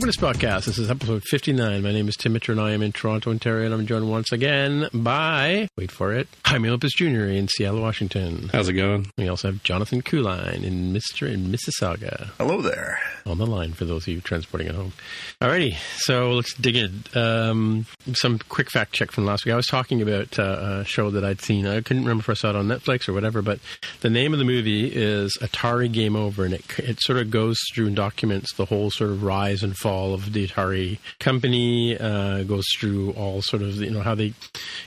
Welcome to Spotcast. This is episode 59. My name is Tim Mitchell, and I am in Toronto, Ontario, and I'm joined once again by, wait for it, Jaime Lopez Jr. in Seattle, Washington. How's it going? We also have Jonathan Kuline in Mississauga. Hello there. On the line for those of you transporting at home. Alrighty, so let's dig in. Some quick fact check from last week. I was talking about a show that I'd seen. I couldn't remember if I saw it on Netflix or whatever, but the name of the movie is Atari Game Over, and it sort of goes through and documents the whole sort of rise and fall of the Atari company, goes through all sort of, how they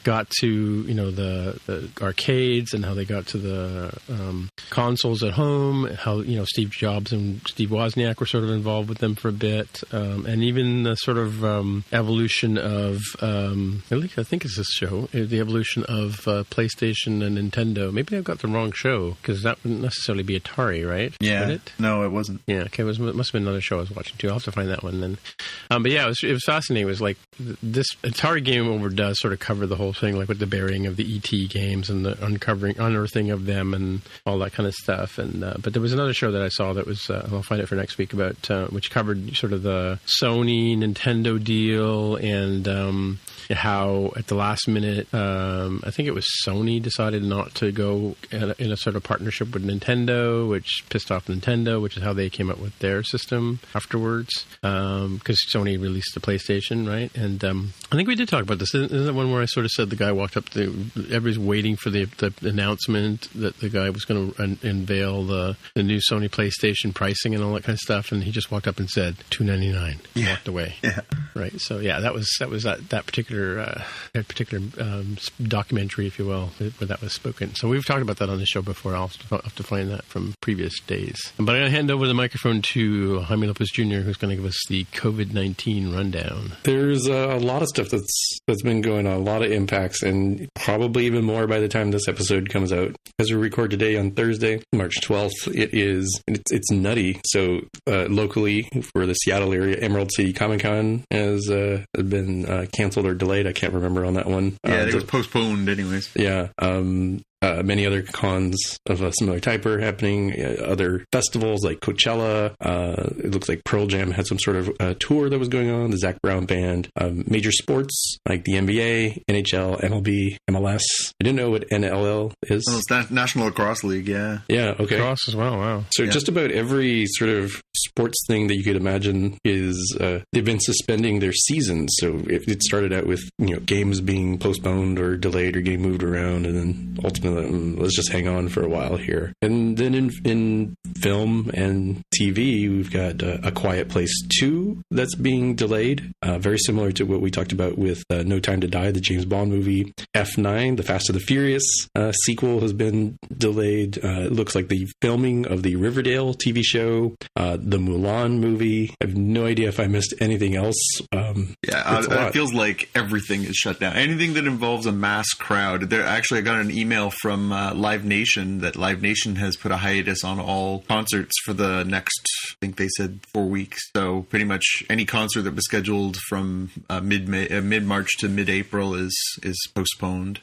got to, the arcades and how they got to the consoles at home, how, Steve Jobs and Steve Wozniak were sort of involved with them for a bit, and even the sort of evolution of, I think it's this show, the evolution of PlayStation and Nintendo. Maybe I've got the wrong show, because that wouldn't necessarily be Atari, right? Yeah. Would it? No, it wasn't. Yeah, okay, it must have been another show I was watching too. I'll have to find that one then. But yeah, it was fascinating. It was like this Atari Game Over does sort of cover the whole thing, like with the burying of the ET games and the unearthing of them and all that kind of stuff. And but there was another show that I saw that was, I'll find it for next week, about which covered sort of the Sony Nintendo deal and how at the last minute, I think it was Sony decided not to go in a sort of partnership with Nintendo, which pissed off Nintendo, which is how they came up with their system afterwards, because Sony released the PlayStation, right? And I think we did talk about this. Isn't that one where I sort of said the guy walked up everybody's waiting for the announcement that the guy was going to unveil the new Sony PlayStation pricing and all that kind of stuff, and he just walked up and said $299. Yeah. Walked away. Yeah. Right. So yeah, that was that particular documentary, if you will, where that was spoken. So we've talked about that on the show before. I'll have to find that from previous days. But I'm going to hand over the microphone to Jaime Lopez Jr., who's going to give us the COVID-19 rundown. There's a lot of stuff that's been going on, a lot of impacts, and probably even more by the time this episode comes out. As we record today on Thursday, March 12th, it's nutty. So locally, for the Seattle area, Emerald City Comic Con has been canceled or delayed. I can't remember on that one. Yeah, it was postponed anyways. Yeah. Many other cons of a similar type are happening. Other festivals like Coachella. It looks like Pearl Jam had some sort of tour that was going on. The Zach Brown Band. Major sports like the NBA, NHL, MLB, MLS. I didn't know what NLL is. Oh, it's National Lacrosse League, yeah. Yeah, okay. Lacrosse as well, wow. So just about every sort of sports thing that you could imagine is they've been suspending their seasons. So it started out with games being postponed or delayed or getting moved around, and then ultimately let's just hang on for a while here. And then in film and TV, we've got A Quiet Place 2 that's being delayed. Very similar to what we talked about with No Time to Die, the James Bond movie. F9, the Fast and the Furious sequel has been delayed. It looks like the filming of the Riverdale TV show, the Mulan movie. I have no idea if I missed anything else. It feels like everything is shut down. Anything that involves a mass crowd. I got an email from Live Nation that Live Nation has put a hiatus on all concerts for the next, I think they said 4 weeks. So pretty much any concert that was scheduled from mid-March to mid-April is postponed.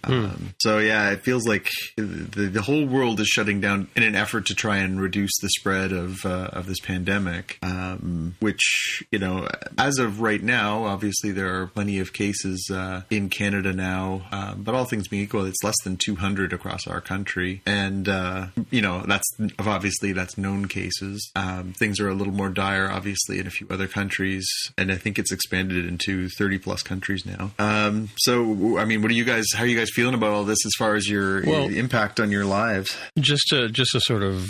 So yeah, it feels like the whole world is shutting down in an effort to try and reduce the spread of this pandemic, which, as of right now, obviously there are plenty of cases in Canada now, but all things being equal, it's less than 200 across our country. And, that's known cases. Things are a little more dire, obviously, in a few other countries. And I think it's expanded into 30 plus countries now. So, I mean, how are you guys feeling about all this as far as your impact on your lives? Just to sort of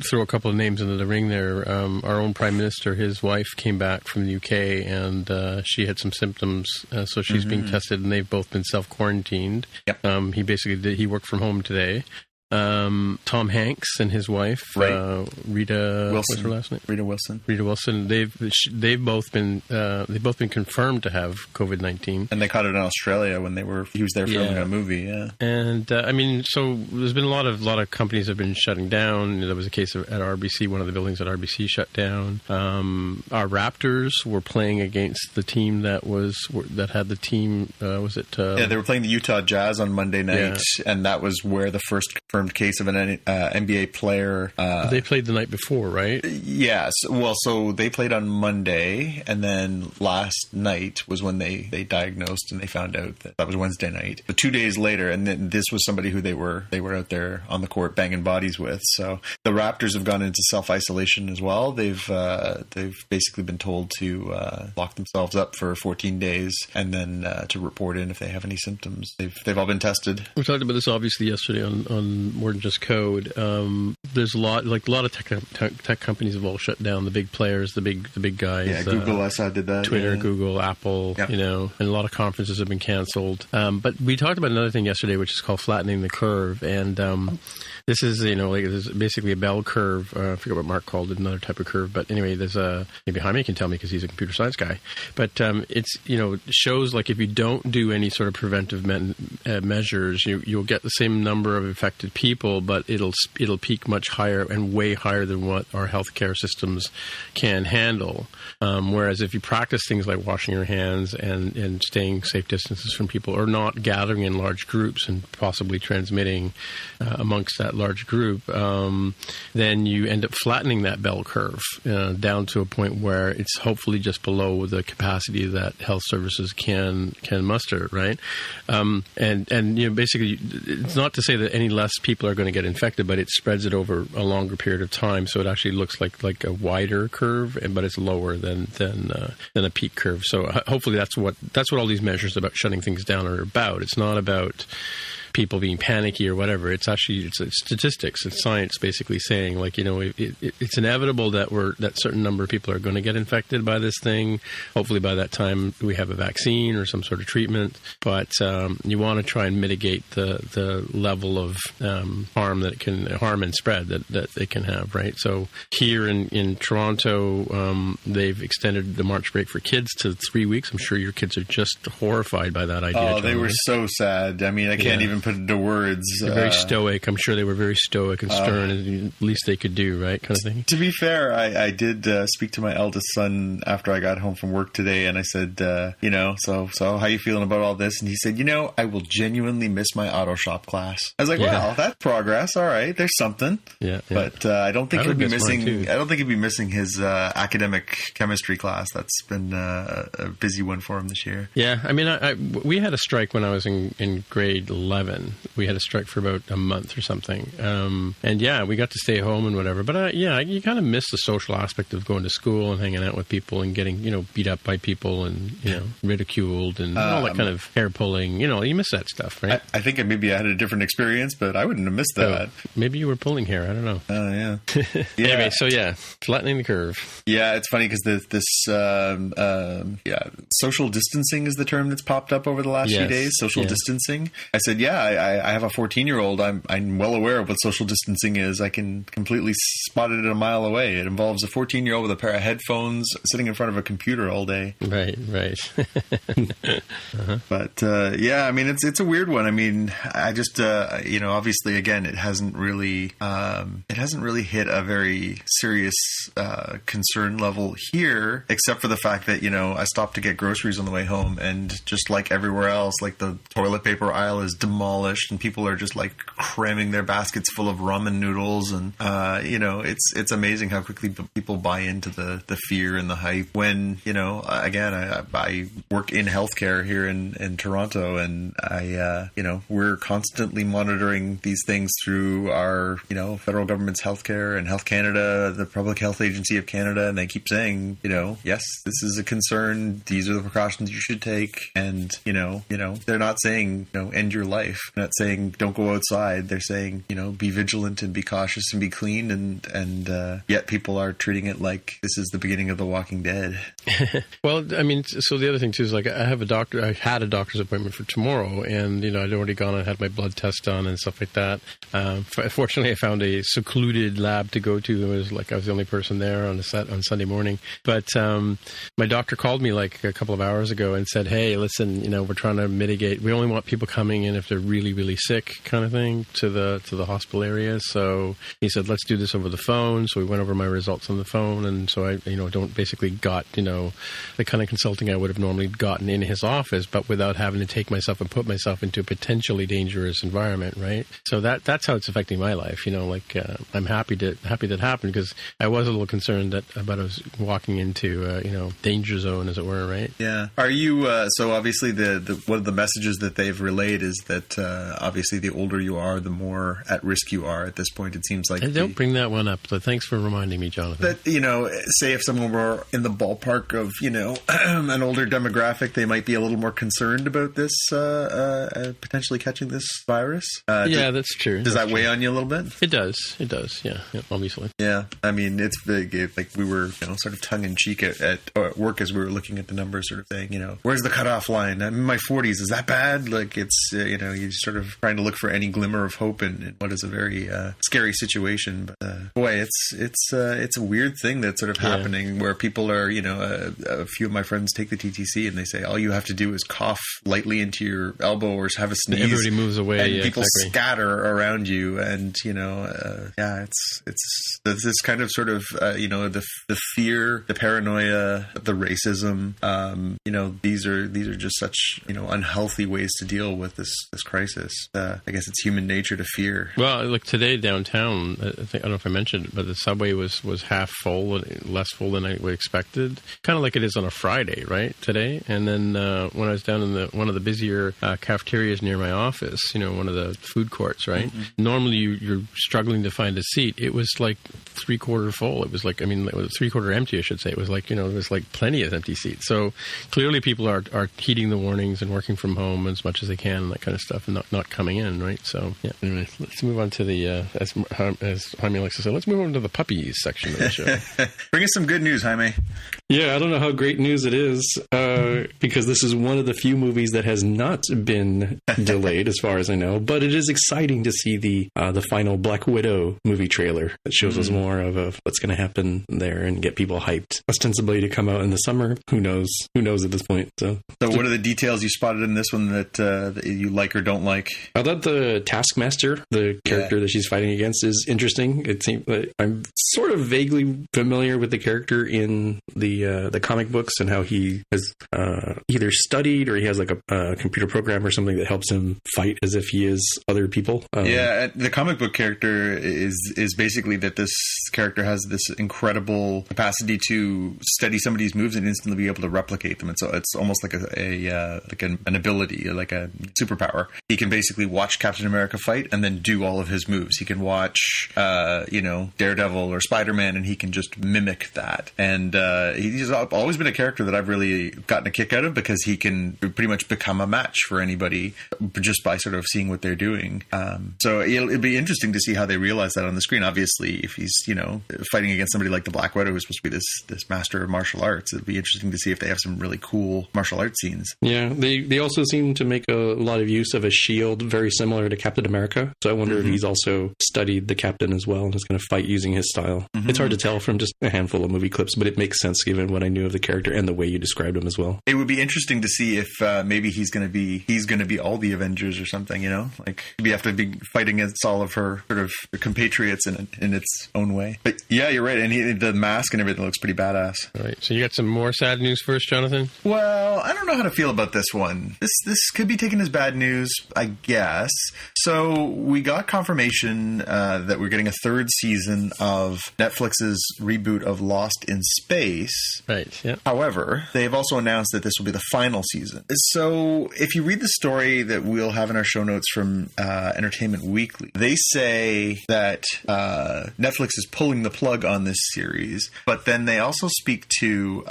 throw a couple of names into the ring there, our own Prime Minister, his wife came back from the UK and she had some symptoms. So she's being tested and they've both been self-quarantined. Yep. He worked from home today. Tom Hanks and his wife, right. Rita Wilson. What's her last name? Rita Wilson. They've both been confirmed to have COVID-19, and they caught it in Australia when he was there filming a movie. Yeah, and so there's been a lot of companies have been shutting down. There was a case at RBC, one of the buildings at RBC shut down. Our Raptors were playing against the team that had the team. They were playing the Utah Jazz on Monday night, and that was where the first confirmed confirmed case of an NBA player. They played the night before, right? Yes. Well, so they played on Monday, and then last night was when they diagnosed and they found out that was Wednesday night. But 2 days later, and then this was somebody who they were out there on the court banging bodies with. So the Raptors have gone into self-isolation as well. They've basically been told to lock themselves up for 14 days and then to report in if they have any symptoms. They've all been tested. We talked about this obviously yesterday on More Than Just Code. There's a lot of tech companies have all shut down. The big players, the big guys. Yeah, Google I saw did that. Twitter, Google, Apple. Yep. And a lot of conferences have been canceled. But we talked about another thing yesterday, which is called flattening the curve, and this is there's basically a bell curve. I forget what Mark called it, another type of curve. But anyway, there's maybe Jaime can tell me because he's a computer science guy. But it's shows like if you don't do any sort of preventive measures, you'll get the same number of infected people, but it'll peak much higher and way higher than what our healthcare systems can handle. Whereas if you practice things like washing your hands and staying safe distances from people, or not gathering in large groups and possibly transmitting amongst that large group, then you end up flattening that bell curve down to a point where it's hopefully just below the capacity that health services can muster, right? And basically, it's not to say that any less people are going to get infected, but it spreads it over a longer period of time, so it actually looks like a wider curve, but it's lower than a peak curve. So hopefully that's what all these measures about shutting things down are about. It's not about people being panicky or whatever. It's actually it's statistics. It's science basically saying it's inevitable that certain number of people are going to get infected by this thing. Hopefully by that time we have a vaccine or some sort of treatment. But you want to try and mitigate the level of harm and spread that they can have, right? So here in Toronto, they've extended the March break for kids to 3 weeks. I'm sure your kids are just horrified by that idea. Oh, they were so sad. I mean, I can't even put it into words. They're very stoic. I'm sure they were very stoic and stern, and the least they could do, right, kind of thing. To be fair, I did speak to my eldest son after I got home from work today, and I said, so how you feeling about all this? And he said, I will genuinely miss my auto shop class. I was like, well, that's progress. All right, there's something. Yeah. But I don't think he'd be missing. I don't think he'd be missing his academic chemistry class. That's been a busy one for him this year. Yeah, I mean, we had a strike when I was in grade 11. We had a strike for about a month or something. And yeah, we got to stay home and whatever. But you kind of miss the social aspect of going to school and hanging out with people and getting, beat up by people and, ridiculed and all that kind of hair pulling. You miss that stuff, right? I think maybe I had a different experience, but I wouldn't have missed that. Maybe you were pulling hair. I don't know. Oh, yeah. Anyway, so flattening the curve. Yeah, it's funny because social distancing is the term that's popped up over the last few days. Social distancing. I said, I have a 14-year-old. I'm well aware of what social distancing is. I can completely spot it a mile away. It involves a 14-year-old with a pair of headphones sitting in front of a computer all day. Right. Uh-huh. But I mean, it's a weird one. I mean, I just obviously again, it hasn't really hit a very serious concern level here, except for the fact that I stopped to get groceries on the way home, and just like everywhere else, like the toilet paper aisle is demolished and people are just like cramming their baskets full of ramen noodles, and it's amazing how quickly people buy into the fear and the hype when again I work in healthcare here in Toronto, and we're constantly monitoring these things through our federal government's healthcare and Health Canada, the Public Health Agency of Canada, and they keep saying yes, this is a concern, these are the precautions you should take, and they're not saying end your life. They're not saying don't go outside. They're saying be vigilant and be cautious and be clean, and yet people are treating it like this is the beginning of The Walking Dead. Well, I mean, so the other thing too is like I had a doctor's appointment for tomorrow, and I'd already gone and had my blood test done and stuff like that. Fortunately, I found a secluded lab to go to. It was like I was the only person there on Sunday morning. But my doctor called me like a couple of hours ago and said, "Hey, listen, we're trying to mitigate. We only want people coming in if they're really, really sick kind of thing to the hospital area. So he said, let's do this over the phone. So we went over my results on the phone. And so I, got, the kind of consulting I would have normally gotten in his office, but without having to take myself and put myself into a potentially dangerous environment, right? So that's how it's affecting my life. I'm happy that happened, because I was a little concerned about us walking into danger zone, as it were, right? Yeah. Are you so obviously the one of the messages that they've relayed is that obviously the older you are, the more at risk you are. At this point, it seems like I don't bring that one up. So thanks for reminding me, Jonathan. That say if someone were in the ballpark of an older demographic, they might be a little more concerned about this potentially catching this virus. That's true. Does that weigh on you a little bit? It does. Yeah, obviously. Yeah, I mean, it's big. Like we were, sort of tongue in cheek at work as we were looking at the numbers, sort of saying, where's the cutoff line? I'm in my 40s. Is that bad? Like it's, you're sort of trying to look for any glimmer of hope in what is a very scary situation. But boy, it's a weird thing that's sort of happening where people are, a few of my friends take the TTC and they say all you have to do is cough lightly into your elbow or have a sneeze. Everybody moves away, and people scatter around you, and it's this kind of sort of the fear, the paranoia, the racism. These are just such unhealthy ways to deal with this crisis. I guess it's human nature to fear. Well, look, today downtown, I don't know if I mentioned it, but the subway was half full, less full than I expected. Kind of like it is on a Friday, right? Today, and then when I was down in one of the busier cafeterias near my office, one of the food courts, right? Mm-hmm. Normally you're struggling to find a seat. It was like 3/4 full. It was like, it was 3/4 empty, I should say. It was like, there was like plenty of empty seats. So clearly people are heeding the warnings and working from home as much as they can, and that kind of stuff, and not coming in, right? So yeah. Anyway, let's move on to the as Jaime likes to say, let's move on to the puppies section of the show. Bring us some good news, Jaime. Yeah, I don't know how great news it is, because this is one of the few movies that has not been delayed, as far as I know. But it is exciting to see the final Black Widow movie trailer that shows us more of what's going to happen there and get people hyped. Ostensibly to come out in the summer. Who knows? Who knows at this point? So what are the details you spotted in this one that you like or don't like? I thought the Taskmaster, the character that she's fighting against, is interesting. It seems like I'm sort of vaguely familiar with the character in the comic books and how he has either studied or he has like a computer program or something that helps him fight as if he is other people. The comic book character is basically that this character has this incredible capacity to study somebody's moves and instantly be able to replicate them. And so it's almost like an ability, like a superpower. He can basically watch Captain America fight and then do all of his moves. He can watch, Daredevil or Spider-Man, and he can just mimic that. And he's always been a character that I've really gotten a kick out of, because he can pretty much become a match for anybody just by sort of seeing what they're doing. So it'll be interesting to see how they realize that on the screen. Obviously, if he's, fighting against somebody like the Black Widow, who's supposed to be this master of martial arts, it'll be interesting to see if they have some really cool martial arts scenes. Yeah, they also seem to make a lot of use of a shield very similar to Captain America. So I wonder if he's also studied the Captain as well and is going to fight using his style. Mm-hmm. It's hard to tell from just a handful of movie clips, but it makes sense given what I knew of the character and the way you described him as well. It would be interesting to see if maybe he's going to be all the Avengers or something, like we have to be fighting against all of her sort of compatriots in its own way. But yeah, you're right. And the mask and everything looks pretty badass. All right. So you got some more sad news first, Jonathan? Well, I don't know how to feel about this one. This could be taken as bad news, I guess. So we got confirmation that we're getting a third season of Netflix's reboot of Lost in Space. Right, yeah. However, they have also announced that this will be the final season. So if you read the story that we'll have in our show notes from Entertainment Weekly, they say that Netflix is pulling the plug on this series, but then they also speak to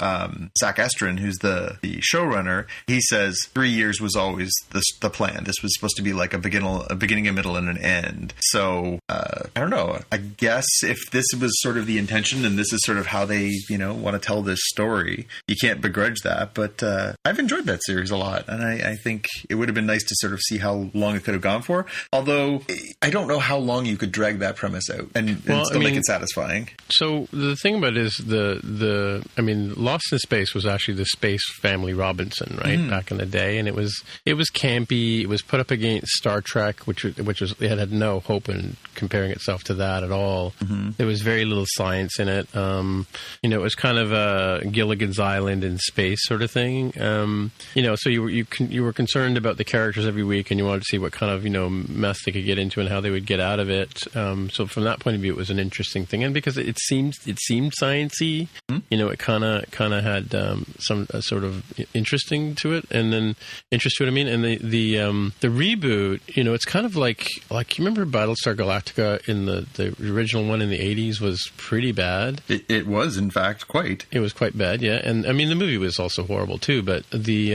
Zach Estrin, who's the showrunner. He says 3 years was always the plan. This was supposed to be like a beginning, a middle, and an end. So I don't know. I guess if this was sort of the intention and this is sort of how they, want to tell this story, you can't begrudge that. But I've enjoyed that series a lot, and I think it would have been nice to sort of see how long it could have gone for. Although I don't know how long you could drag that premise out and still make it satisfying. So the thing about it is Lost in Space was actually the Space Family Robinson, right? Back in the day, and it was campy. It was put up against Star Trek, which was it had no hope in comparing itself to that at all. Mm-hmm. There was very little science in it. It was kind of a Gilligan's Island in space sort of thing. So you were concerned about the characters every week, and you wanted to see what kind of mess they could get into and how they would get out of it. So from that point of view, it was an interesting thing, and because it seemed sciencey, it kind of had some sort of interesting to it, and then interest to it. I mean, and the reboot, it's kind of like you remember Battlestar Galactica in the original one in the 80s was pretty bad. It was, in fact, quite. It was quite bad, yeah. And I mean, the movie was also horrible too, but the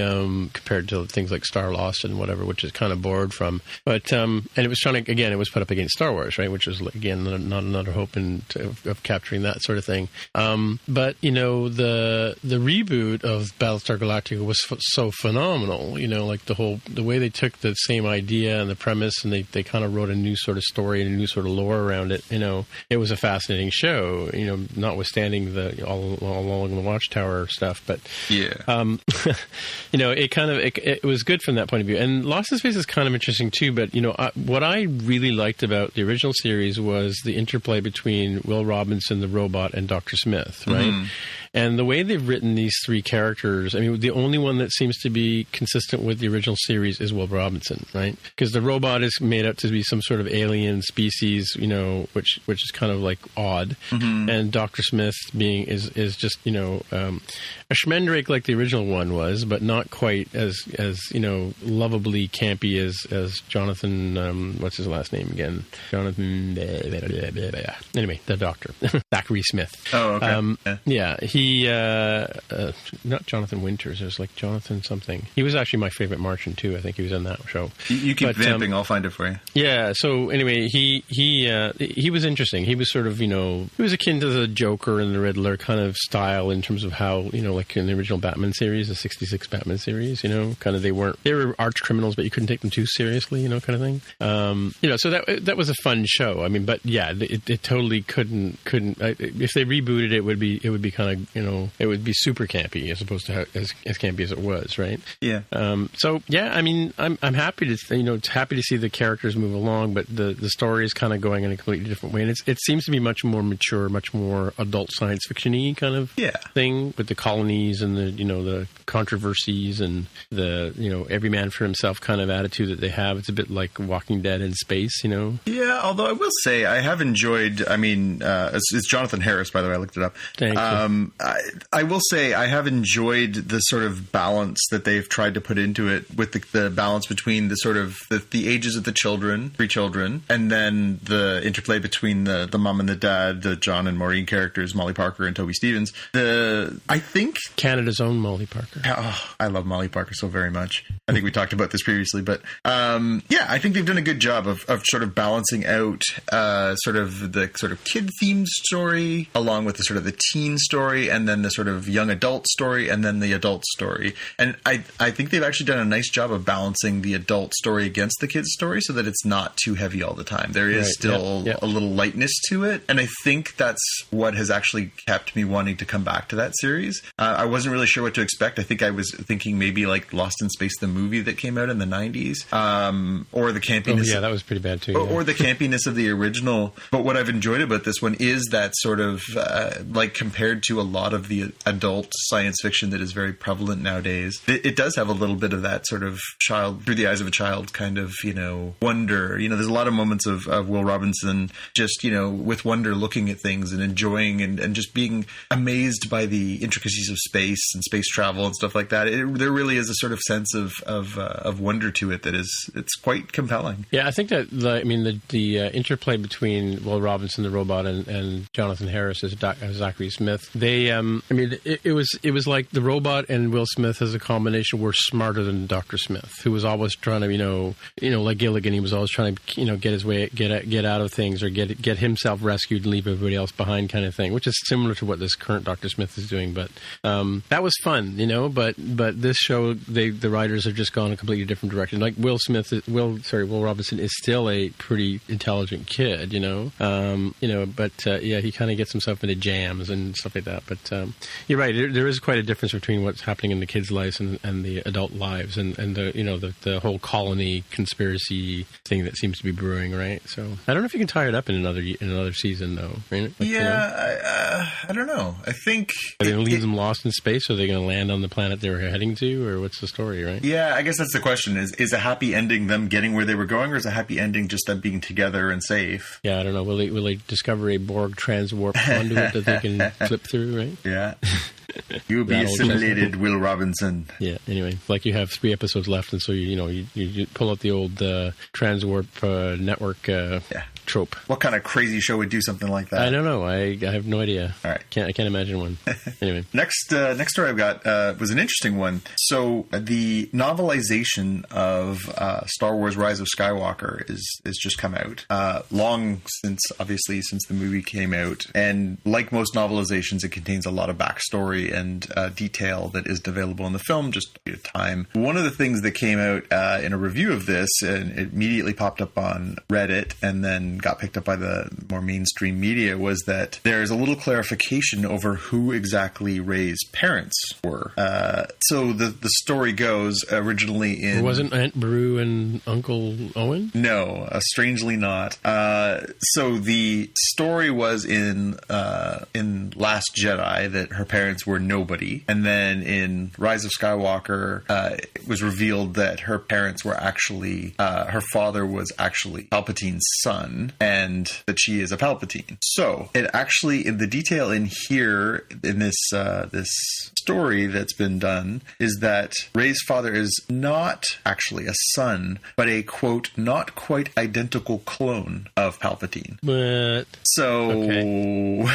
compared to things like Star Lost and whatever, which is kind of borrowed from. But and it was trying to, again, it was put up against Star Wars, right? Which was again not another hope of capturing that sort of thing. But the reboot of Battlestar Galactica was so phenomenal. Like the way they took the same idea and the premise, and they kind of wrote a new sort of story and a new sort of lore around it. It was a fascinating show. Notwithstanding the all along the Watchtower stuff, but yeah, it was good from that point of view. And Lost in Space is kind of interesting too. But what I really liked about the original series was the interplay between Will Robinson, the robot, and Dr. Smith, right? Mm-hmm. And the way they've written these three characters, I mean, the only one that seems to be consistent with the original series is Will Robinson, right? Because the robot is made out to be some sort of alien species, which is kind of like odd. Mm-hmm. And Dr. Smith is just, a schmendrake like the original one was, but not quite as lovably campy as Jonathan, what's his last name again? Jonathan, anyway, the doctor, Zachary Smith. Oh, okay. Yeah, he, not Jonathan Winters, it was like Jonathan something. He was actually my favorite Martian too. I think he was in that show. You keep vamping, I'll find it for you. Yeah, so anyway, he was interesting. He was sort of, he was akin to the Joker and the Riddler kind of style in terms of how, like in the original Batman series, the 66 Batman series, kind of they were arch criminals, but you couldn't take them too seriously, kind of thing. So that was a fun show. I mean, but yeah, it totally couldn't, if they rebooted it, it would be kind of, it would be super campy as opposed to as campy as it was, right? Yeah. So yeah, I mean, I'm happy to, it's happy to see the characters move along, but the story is kind of going in a completely different way, and it seems to be much more mature, much more adult science fiction-y kind of thing with the colonies and the controversies and the every man for himself kind of attitude that they have. It's a bit like Walking Dead in space, Yeah, although I will say I have enjoyed. I mean, it's Jonathan Harris, by the way. I looked it up. Thank you. I will say I have enjoyed the sort of balance that they've tried to put into it, with the balance between the sort of the ages of the three children, and then the interplay between the mom and the dad, the John and Maureen characters, Molly Parker and Toby Stevens. I think Canada's own Molly Parker. Oh, I love Molly Parker so very much. I think we talked about this previously, but I think they've done a good job of sort of balancing out sort of the sort of kid themed story along with the sort of the teen story, and then the sort of young adult story, and then the adult story. And I think they've actually done a nice job of balancing the adult story against the kid's story so that it's not too heavy all the time. There is still a little lightness to it, and I think that's what has actually kept me wanting to come back to that series. I wasn't really sure what to expect. I think I was thinking maybe like Lost in Space, the movie that came out in the 90s, or the campiness. Oh, yeah, that was pretty bad too. Or the campiness of the original. But what I've enjoyed about this one is that sort of like compared to a lot of the adult science fiction that is very prevalent nowadays, it does have a little bit of that sort of child, through the eyes of a child kind of, wonder. There's a lot of moments of Will Robinson just, with wonder looking at things and enjoying and just being amazed by the intricacies of space and space travel and stuff like that. There really is a sort of sense of wonder to it it's quite compelling. Yeah, I think that the interplay between Will Robinson, the robot, and Jonathan Harris as Zachary Smith, they it was like the robot and Will Smith as a combination were smarter than Dr. Smith, who was always trying to like Gilligan, he was always trying to get his way, get out of things, or get himself rescued and leave everybody else behind, kind of thing, which is similar to what this current Dr. Smith is doing. But that was fun, but this show, the writers have just gone a completely different direction. Like Will Robinson is still a pretty intelligent kid, but he kind of gets himself into jams and stuff like that. But But you're right. There is quite a difference between what's happening in the kids' lives and the adult lives, and the whole colony conspiracy thing that seems to be brewing, right? So I don't know if you can tie it up in another season, though. Right? I don't know. I think are they going to leave them lost in space? Or are they going to land on the planet they were heading to, or what's the story, right? Yeah, I guess that's the question: is a happy ending them getting where they were going, or is a happy ending just them being together and safe? Yeah, I don't know. Will they discover a Borg transwarp conduit that they can flip through, right? Yeah. You'll be assimilated, Will Robinson. Yeah. Anyway, like you have 3 episodes left, and so you pull out the old transwarp network trope. What kind of crazy show would do something like that? I don't know. I have no idea. All right, I can't imagine one. Anyway, next story I've got was an interesting one. So the novelization of Star Wars: Rise of Skywalker is just come out. Long since the movie came out, and like most novelizations, it contains a lot of backstory and detail that isn't available in the film, just due to time. One of the things that came out in a review of this, and it immediately popped up on Reddit and then got picked up by the more mainstream media, was that there's a little clarification over who exactly Rey's parents were. So the story goes, originally in... Wasn't Aunt Beru and Uncle Owen? No, strangely not. So the story was in Last Jedi that her parents were nobody, and then in Rise of Skywalker it was revealed that her parents were actually her father was actually Palpatine's son, and that she is a Palpatine. So it actually, in the detail in here in this story that's been done, is that Rey's father is not actually a son, but a quote not quite identical clone of Palpatine. But so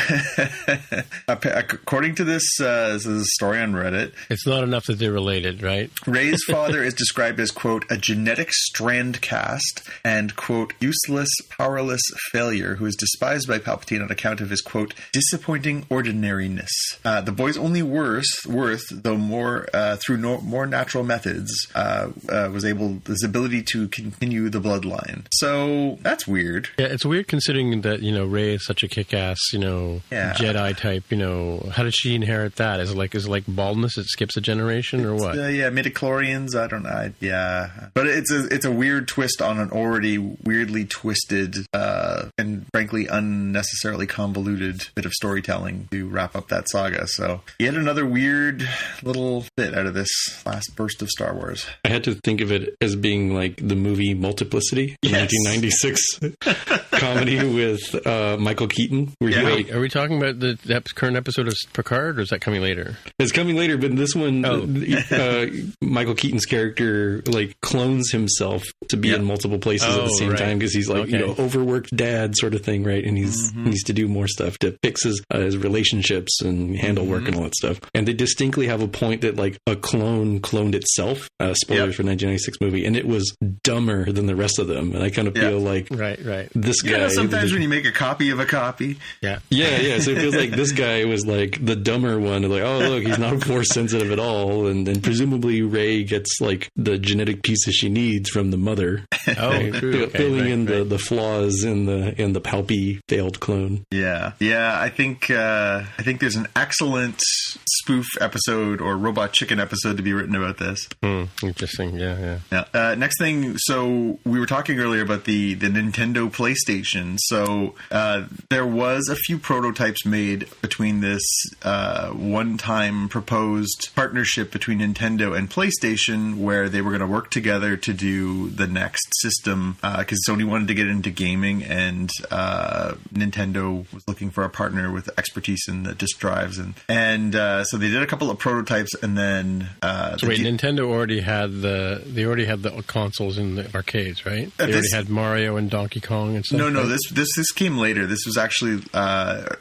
according to this story on Reddit, it's not enough that they're related, right? Rey's father is described as, quote, a genetic strand cast and, quote, useless, powerless failure who is despised by Palpatine on account of his, quote, disappointing ordinariness. The boy's only worth, though more through more natural methods, was his ability to continue the bloodline. So that's weird. Yeah, it's weird considering that, Rey is such a kick-ass, Jedi type, how did she inherit that? Is it like baldness? It skips a generation or what? Midichlorians. I don't know. But it's a weird twist on an already weirdly twisted and frankly unnecessarily convoluted bit of storytelling to wrap up that saga. So yet another weird little bit out of this last burst of Star Wars. I had to think of it as being like the movie Multiplicity, the 1996 comedy with Michael Keaton. Wait, are we talking about the current episode of Picard, or is that coming later? It's coming later, but this one, Michael Keaton's character clones himself to be in multiple places at the same time, because he's overworked dad sort of thing, right? And he's needs to do more stuff to fix his relationships and handle work and all that stuff. And they distinctly have a point that a clone cloned itself. Spoilers for 1996 movie, and it was dumber than the rest of them. And I kind of feel like this guy. Sometimes when you make a copy of a copy, So it feels like this guy was the dumber one. Oh look, he's not force sensitive at all, and then presumably Rey gets the genetic pieces she needs from the mother. Filling in the flaws in the Palpy failed clone. I think there's an excellent spoof episode or Robot Chicken episode to be written about this. Interesting. Next thing, so we were talking earlier about the Nintendo PlayStation. So there was a few prototypes made between this one-time proposed partnership between Nintendo and PlayStation, where they were going to work together to do the next system, because Sony wanted to get into gaming, and Nintendo was looking for a partner with expertise in the disk drives, and so they did a couple of prototypes, and then Nintendo already had the consoles in the arcades, right? They already had Mario and Donkey Kong and stuff. No, this came later. This was actually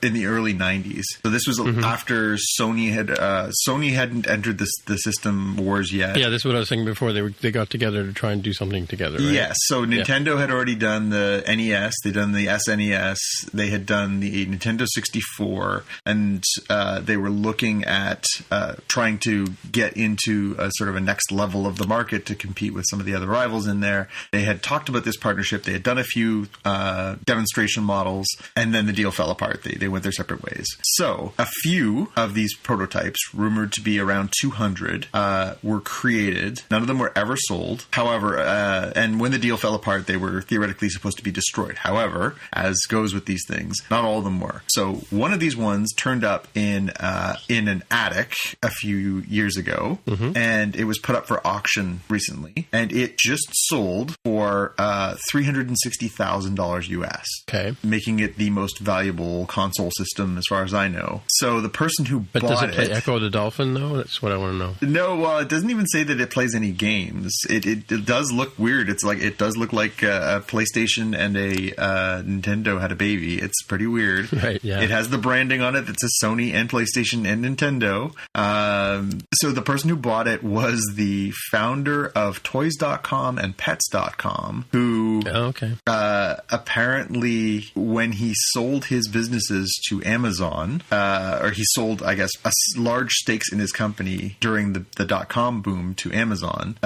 in the early 90s. So this was after Sony hadn't entered the system wars yet. Yeah, that's what I was saying before. They got together to try and do something together, right? Yes. So Nintendo had already done the NES. They'd done the SNES. They had done the Nintendo 64, and they were looking at trying to get into a sort of a next level of the market to compete with some of the other rivals in there. They had talked about this partnership. They had done a few demonstration models, and then the deal fell apart. They went their separate ways. So So a few of these prototypes, rumored to be around 200, were created. None of them were ever sold. However, and when the deal fell apart, they were theoretically supposed to be destroyed. However, as goes with these things, not all of them were. So one of these ones turned up in an attic a few years ago, and it was put up for auction recently, and it just sold for $360,000 US. Okay, making it the most valuable console system as far as I know. So the person who bought it... But does it play Echo the Dolphin, though? That's what I want to know. No, well, it doesn't even say that it plays any games. It does look weird. It does look like a PlayStation and a Nintendo had a baby. It's pretty weird. Right, yeah. It has the branding on it that says Sony and PlayStation and Nintendo. So the person who bought it was the founder of Toys.com and Pets.com, who apparently, when he sold his businesses to Amazon, or he sold, I guess, large stakes in his company during the .com boom to Amazon,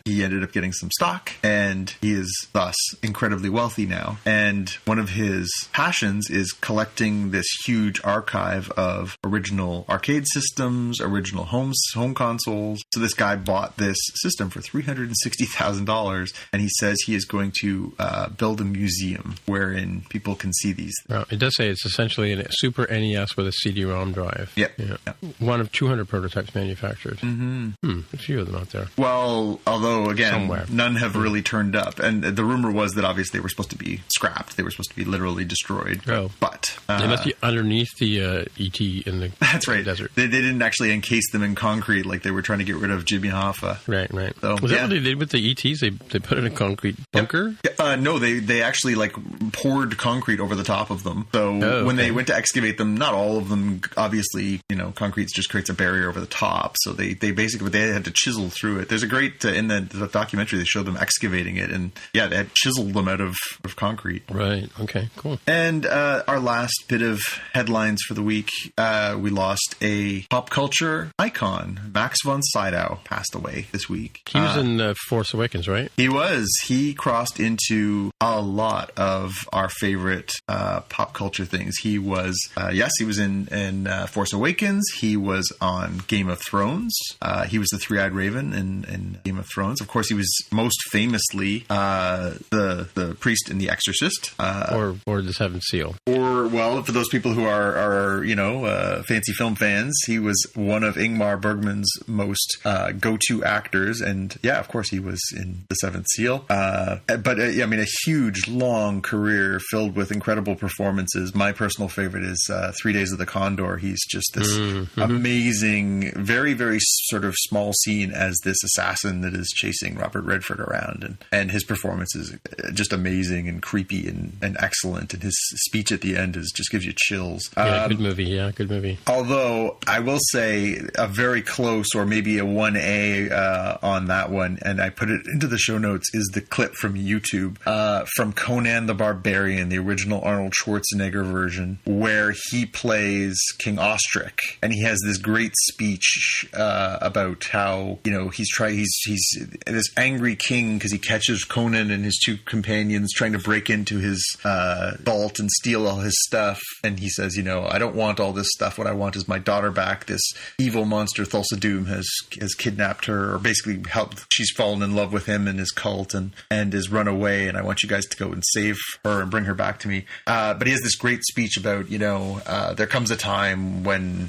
he ended up getting some stock, and he is thus incredibly wealthy now. And one of his passions is collecting this huge archive of original arcade systems, original home consoles. So this guy bought this system for $360,000, and he says he is going to build a museum wherein people can see these things. Well, it does say it's essentially a Super NES with a CD-ROM drive. Yep. Yeah. One of 200 prototypes manufactured. A few of them out there. Well, although, again, somewhere. None have really turned up. And the rumor was that obviously they were supposed to be scrapped. They were supposed to be literally destroyed. Oh. But... they must be underneath the ET in the that's right. desert. They didn't actually encase them in concrete like they were trying to get rid of Jimmy Hoffa. Right. So, was that what they did with the ETs? They put in a concrete bunker? Yep. No, they actually poured concrete over the top of them. So when they went to excavate them, not all of them, obviously, concrete just creates a barrier over the top. So they basically, they had to chisel through it. There's a great, in the documentary, they show them excavating it, and they had chiseled them out of concrete. Right. Okay, cool. And our last bit of headlines for the week, we lost a pop culture icon. Max von Sydow passed away this week. He was in Force Awakens, right? He was. He crossed into a lot of our favorite pop culture things. He was, he was in Force Awakens. He was on Game of Thrones. He was the Three-Eyed Raven in Game of Thrones. Of course, he was most famously the priest in The Exorcist. Or the Seventh Seal. Or, well, for those people who are fancy film fans, he was one of Ingmar Bergman's most go-to actors. And, of course, he was in The Seventh Seal. But a huge, long career filled with incredible performances. My personal favorite is 3 Days of the Condor. He's just this amazing, very, very sort of small scene as this assassin that is chasing Robert Redford around. And his performance is just amazing and creepy and excellent. And his speech at the end just gives you chills. Good movie. Good movie. Although I will say a very close, or maybe a 1A on that one, and I put it into the show notes, is the clip from YouTube from Conan the Barbarian, the original Arnold Schwarzenegger version, where he plays King Ostrich, and he has this great speech about how he's this angry king because he catches Conan and his two companions trying to break into his vault and steal all his stuff, and he says, I don't want all this stuff. What I want is my daughter back. This evil monster Thulsa Doom has kidnapped her, or basically she's fallen in love with him and his cult and has run away, and I want you guys to go and save her and bring her back to me. But he has this great speech about, there comes a time when,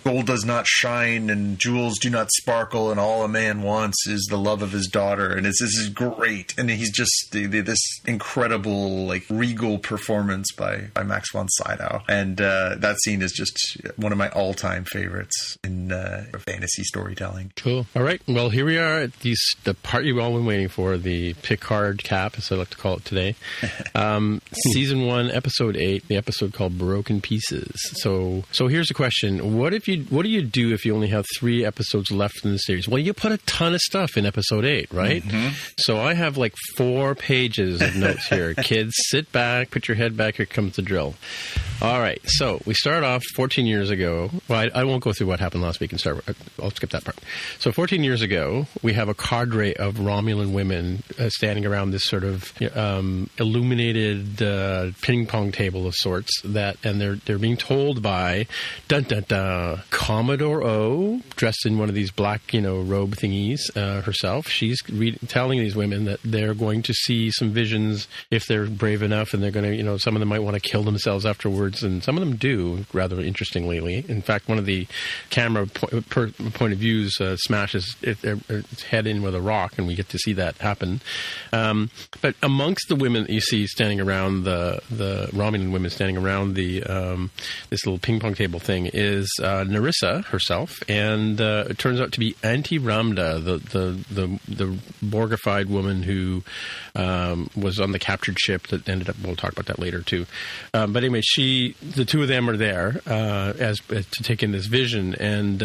gold does not shine and jewels do not sparkle, and all a man wants is the love of his daughter. And this is great. And he's just this incredible, regal performance by Max von Sydow. And that scene is just one of my all-time favorites in fantasy storytelling. Cool. All right. Well, here we are at the part you've all been waiting for, the Picard cap, as I like to call it today. Season 1, Episode 8, the episode called Broken Pieces. So here's the question. What do you do if you only have 3 episodes left in the series? Well, you put a ton of stuff in Episode 8, right? So I have 4 pages of notes here. Kids, sit back, put your head back, here comes the drill. All right, so we start off 14 years ago. Well, I won't go through what happened last week and start. I'll skip that part. So 14 years ago, we have a cadre of Romulan women standing around this sort of illuminated ping pong table of sorts. And they're being told by Commodore O, dressed in one of these black robe thingies herself. She's telling these women that they're going to see some visions if they're brave enough, and they're going to some of them might want to kill themselves afterwards. And some of them do, rather interestingly. In fact, one of the camera point of views smashes its head in with a rock, and we get to see that happen. But amongst the women that you see standing around the Romulan women standing around the this little ping pong table thing is Narissa herself, and it turns out to be Auntie Ramda, the Borgified woman who was on the captured ship that ended up. We'll talk about that later too. But anyway, the two of them are there to take in this vision, and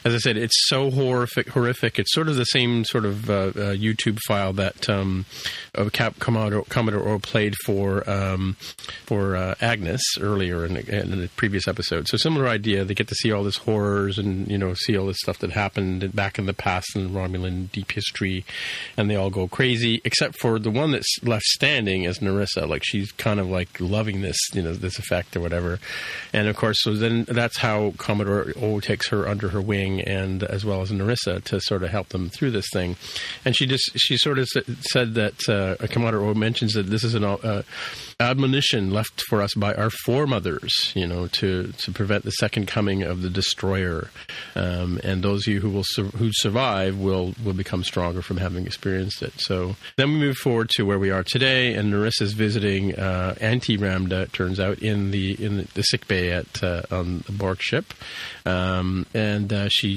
as I said, it's so horrific. It's sort of the same sort of YouTube file that Commodore O played for Agnes earlier in the previous episode. So similar idea. They get to see all this horrors and see all this stuff that happened back in the past in Romulan deep history, and they all go crazy except for the one that's left standing is Narissa. Like she's kind of like loving this this effect or whatever. And of course, so then that's how Commodore O takes her under her wing, and as well as Narissa, to sort of help them through this thing. And she sort of said that Commodore O mentions that this is an admonition left for us by our foremothers, to prevent the second coming of the destroyer. And those of you who survive will become stronger from having experienced it. So then we move forward to where we are today, and Narissa's visiting Auntie Ramda, it turns out, in the sick bay on the Borg ship, and she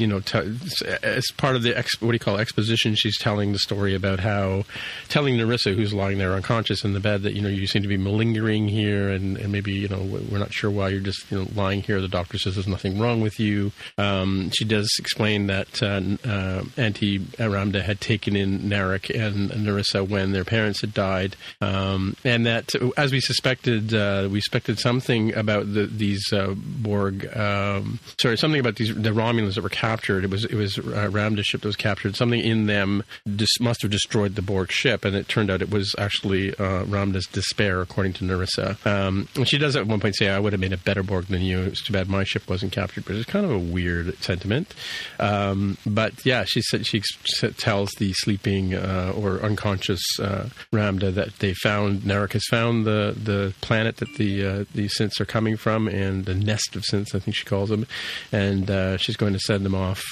as part of the exposition, she's telling the story about how telling Narissa, who's lying there unconscious in the bed, that you seem to be malingering here, and maybe we're not sure why you're just lying here. The doctor says there's nothing wrong with you. She does explain that Auntie Ramda had taken in Narek and Narissa when their parents had died, and that, as we suspected something about these Borg. Something about the Romulans that were captured. It was Ramda's ship that was captured. Something in them must have destroyed the Borg ship, and it turned out it was actually Ramda's despair, according to Narissa. And she does at one point say, "I would have made a better Borg than you. It's too bad my ship wasn't captured." But it's kind of a weird sentiment. But yeah, she tells the sleeping or unconscious Ramda that Narek has found the planet that the synths are coming from, and the nest of synths, I think she calls them, and she's going to send them off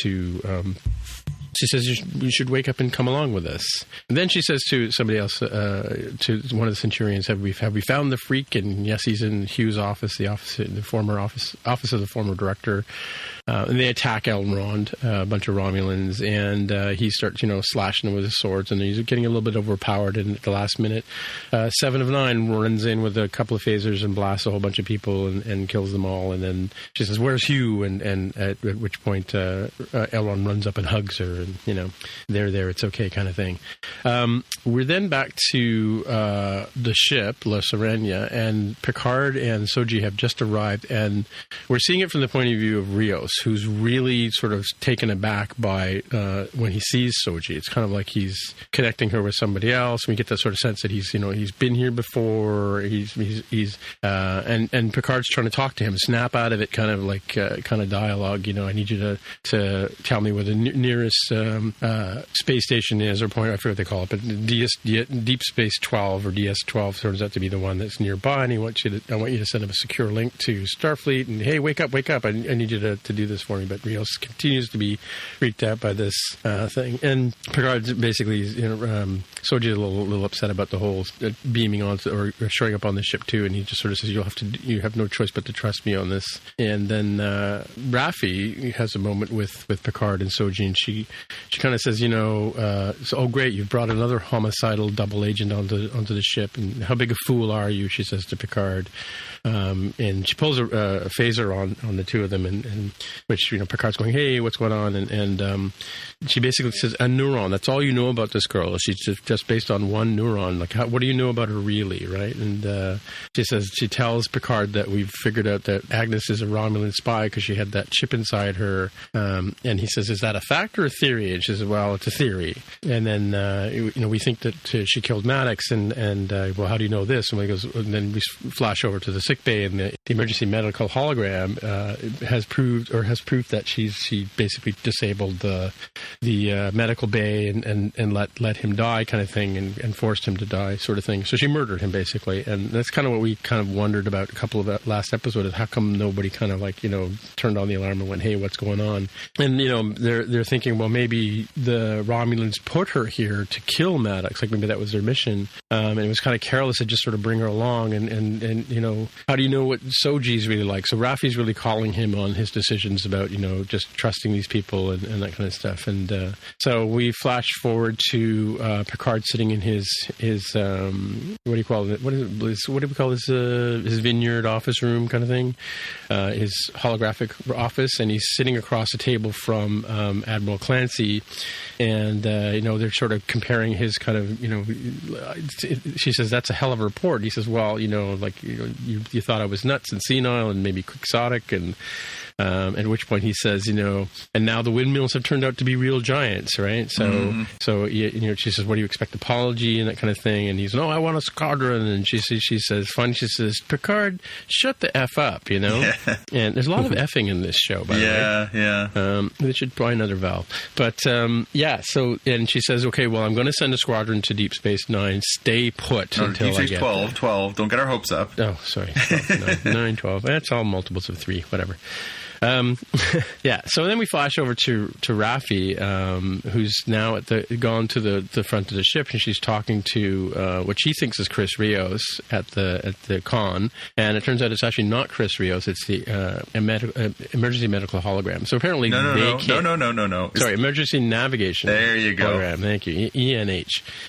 to. She says, you should wake up and come along with us. And then she says to somebody else, to one of the Centurions, have we found the freak? And yes, he's in Hugh's office, the office of the former director. And they attack Elrond, a bunch of Romulans, and he starts, slashing them with his swords, and he's getting a little bit overpowered. And at the last minute, 7 of 9 runs in with a couple of phasers and blasts a whole bunch of people and kills them all. And then she says, "Where's Hugh?" And at which point Elrond runs up and hugs her, and they're there, it's okay, kind of thing. We're then back to the ship, La Serena, and Picard and Soji have just arrived, and we're seeing it from the point of view of Rios, who's really sort of taken aback by when he sees Soji. It's kind of like he's connecting her with somebody else. We get that sort of sense that he's been here before. And Picard's trying to talk to him, snap out of it, kind of dialogue. I need you to tell me where the nearest space station is, or point, I forget what they call it, but Deep Space 12 or DS-12 turns out to be the one that's nearby, and I want you to send him a secure link to Starfleet, and hey, wake up, I need you to do this for me. But Rios continues to be freaked out by this thing, and Picard basically, Soji is a little upset about the whole beaming on or showing up on the ship too, and he just sort of says, you have no choice but to trust me on this. And then Raffi has a moment with Picard and Soji, and she kind of says, oh great, you've brought another homicidal double agent onto the ship, and how big a fool are you? She says to Picard. And she pulls a phaser on the two of them, and which, Picard's going, hey, what's going on? And she basically says, a neuron. That's all you know about this girl. She's just based on one neuron. Like, what do you know about her really, right? And she tells Picard that we've figured out that Agnes is a Romulan spy because she had that chip inside her. And he says, is that a fact or a theory? And she says, well, it's a theory. And then, we think that she killed Maddox. And well, how do you know this? And then we flash over to the sick bay, and the emergency medical hologram has proved that she basically disabled the medical bay and let him die, kind of thing, and forced him to die, sort of thing. So she murdered him, basically. And that's kind of what we kind of wondered about a couple of last episodes, is how come nobody kind of turned on the alarm and went, hey, what's going on? And they're thinking, well, maybe the Romulans put her here to kill Maddox, like maybe that was their mission, and it was kind of careless to just sort of bring her along. And how do you know what Soji's really like? So Raffi's really calling him on his decisions about just trusting these people and that kind of stuff. And so we flash forward to Picard sitting in his what do you call it? What do we call this? His vineyard office room kind of thing, his holographic office, and he's sitting across the table from Admiral Clancy, and they're sort of comparing his kind of she says, that's a hell of a report. He says, well, you thought I was nuts and senile and maybe quixotic, and at which point he says, and now the windmills have turned out to be real giants, right? So, she says, what do you expect, apology and that kind of thing? And he's, no, I want a squadron. And she says, Picard, shut the F up, Yeah. And there's a lot of effing in this show, by the way. Yeah. They should buy another Val. But, so, and she says, okay, well, I'm going to send a squadron to Deep Space Nine. Stay put until I get 12, there. 12. Don't get our hopes up. Oh, sorry. 12, 9, 12. That's all multiples of 3, whatever. So then we flash over to Raffi, who's now gone to the front of the ship, and she's talking to what she thinks is Chris Rios at the con, and it turns out it's actually not Chris Rios, it's the emergency medical hologram. So apparently no. Sorry, emergency navigation. There you go. Hologram. Thank you.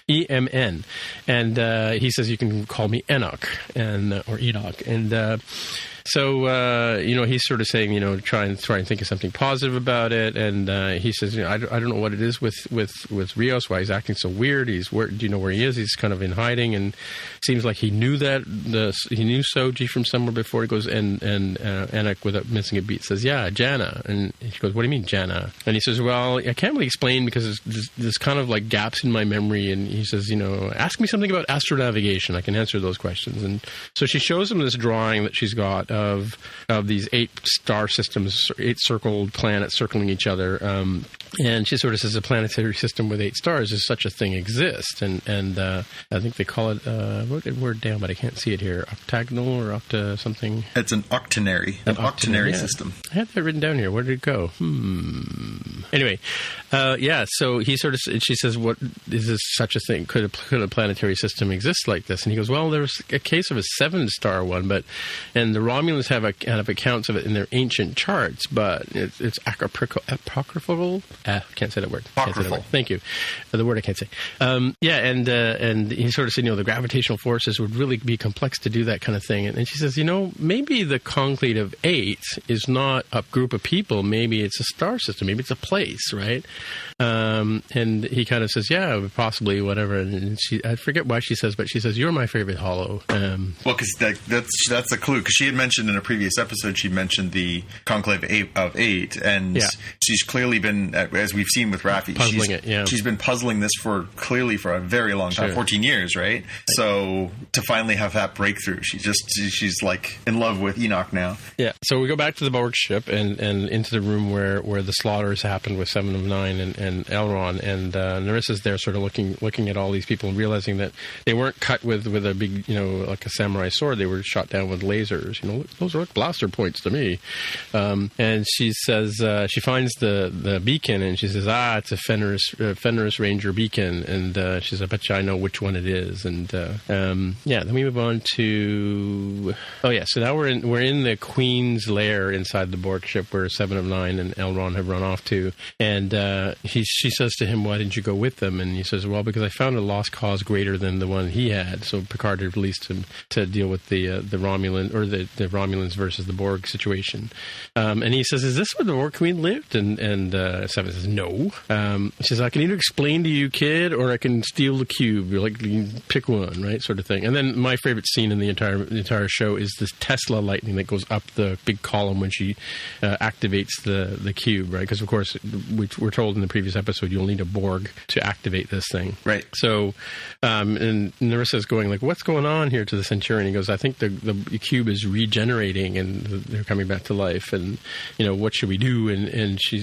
EMN, and he says you can call me Enoch or Enoch, and. So, he's sort of saying, try and think of something positive about it. And he says, I don't know what it is with Rios, why he's acting so weird. Do you know where he is? He's kind of in hiding, and it seems like he knew he knew Soji from somewhere before. He goes, and Enoch, without missing a beat, says, yeah, Jana. And he goes, what do you mean, Jana? And he says, well, I can't really explain because there's kind of like gaps in my memory. And he says, ask me something about astronavigation. I can answer those questions. And so she shows him this drawing that she's got of these 8 star systems, 8 circled planets circling each other, and she sort of says a planetary system with 8 stars is such a thing exists, and I think they call it wrote the word down, but I can't see it here. Octagonal or octa something. It's an octenary, octenary system. I had that written down here. Where did it go? Anyway, so he she says, what is this such a thing? Could a planetary system exist like this? And he goes, well, there's a case of a 7-star one, and the Romulans have accounts of it in their ancient charts, but it's apocryphal. Can't say that word. Apocryphal. Thank you. The word I can't say. And he sort of said, the gravitational forces would really be complex to do that kind of thing. And she says, maybe the conclave of 8 is not a group of people. Maybe it's a star system. Maybe it's a place, right? And he kind of says, yeah, possibly, whatever. And I forget why she says, but she says, you're my favorite holo. Well, because that's a clue. Because she had mentioned in a previous episode, she mentioned the conclave of 8, and she's clearly been, as we've seen with Raffi, she's been puzzling this for a very long time, 14 years, right? So to finally have that breakthrough, she's like in love with Enoch now. Yeah. So we go back to the Borg ship and into the room where the slaughters happened with 7 of 9 and Elron, and Narissa's there, sort of looking at all these people and realizing that they weren't cut with a big, like a samurai sword. They were shot down with lasers. Those are like blaster points to me. And she says she finds the beacon, and she says, it's a Fenris Ranger beacon, and she says, I bet you I know which one it is. And then we move on to so now we're in the Queen's lair inside the Borg ship where 7 of 9 and Elron have run off to, and she says to him, why didn't you go with them? And he says, well, because I found a lost cause greater than the one he had. So Picard had released him to deal with the Romulan or the of Romulans versus the Borg situation. And he says, "Is this where the Borg Queen lived?" And Seven says, "No." She says, "I can either explain to you, kid, or I can steal the cube. You're like, you pick one, right?" Sort of thing. And then my favorite scene in the entire show is this Tesla lightning that goes up the big column when she activates the cube, right? Because of course we're told in the previous episode you'll need a Borg to activate this thing, right? So, and Nerissa's going like, "What's going on here?" to the Centurion. He goes, "I think the cube is regenerating and they're coming back to life, and what should we do?" And she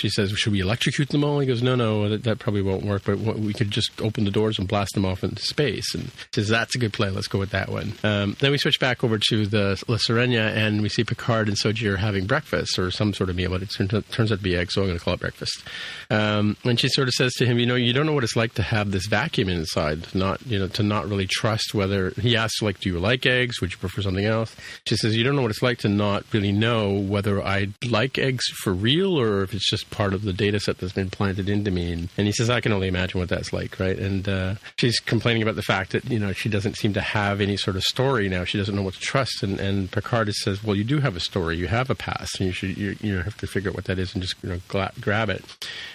says, "Should we electrocute them all?" He goes, "No, that probably won't work, but we could just open the doors and blast them off into space." And says, "That's a good play. Let's go with that one." Then we switch back over to the La Sirena, and we see Picard and Soji are having breakfast or some sort of meal, but it turns out to be eggs, so I'm going to call it breakfast. And she sort of says to him, "You don't know what it's like to have this vacuum inside, to not really trust whether." He asks, like, "Do you like eggs? Would you prefer something else?" She says, "You don't know what it's like to not really know whether I like eggs for real or if it's just part of the data set that's been planted into me." And he says, "I can only imagine what that's like," right? And she's complaining about the fact that, she doesn't seem to have any sort of story now. She doesn't know what to trust. And Picard says, "Well, you do have a story. You have a past. And you have to figure out what that is and just grab it."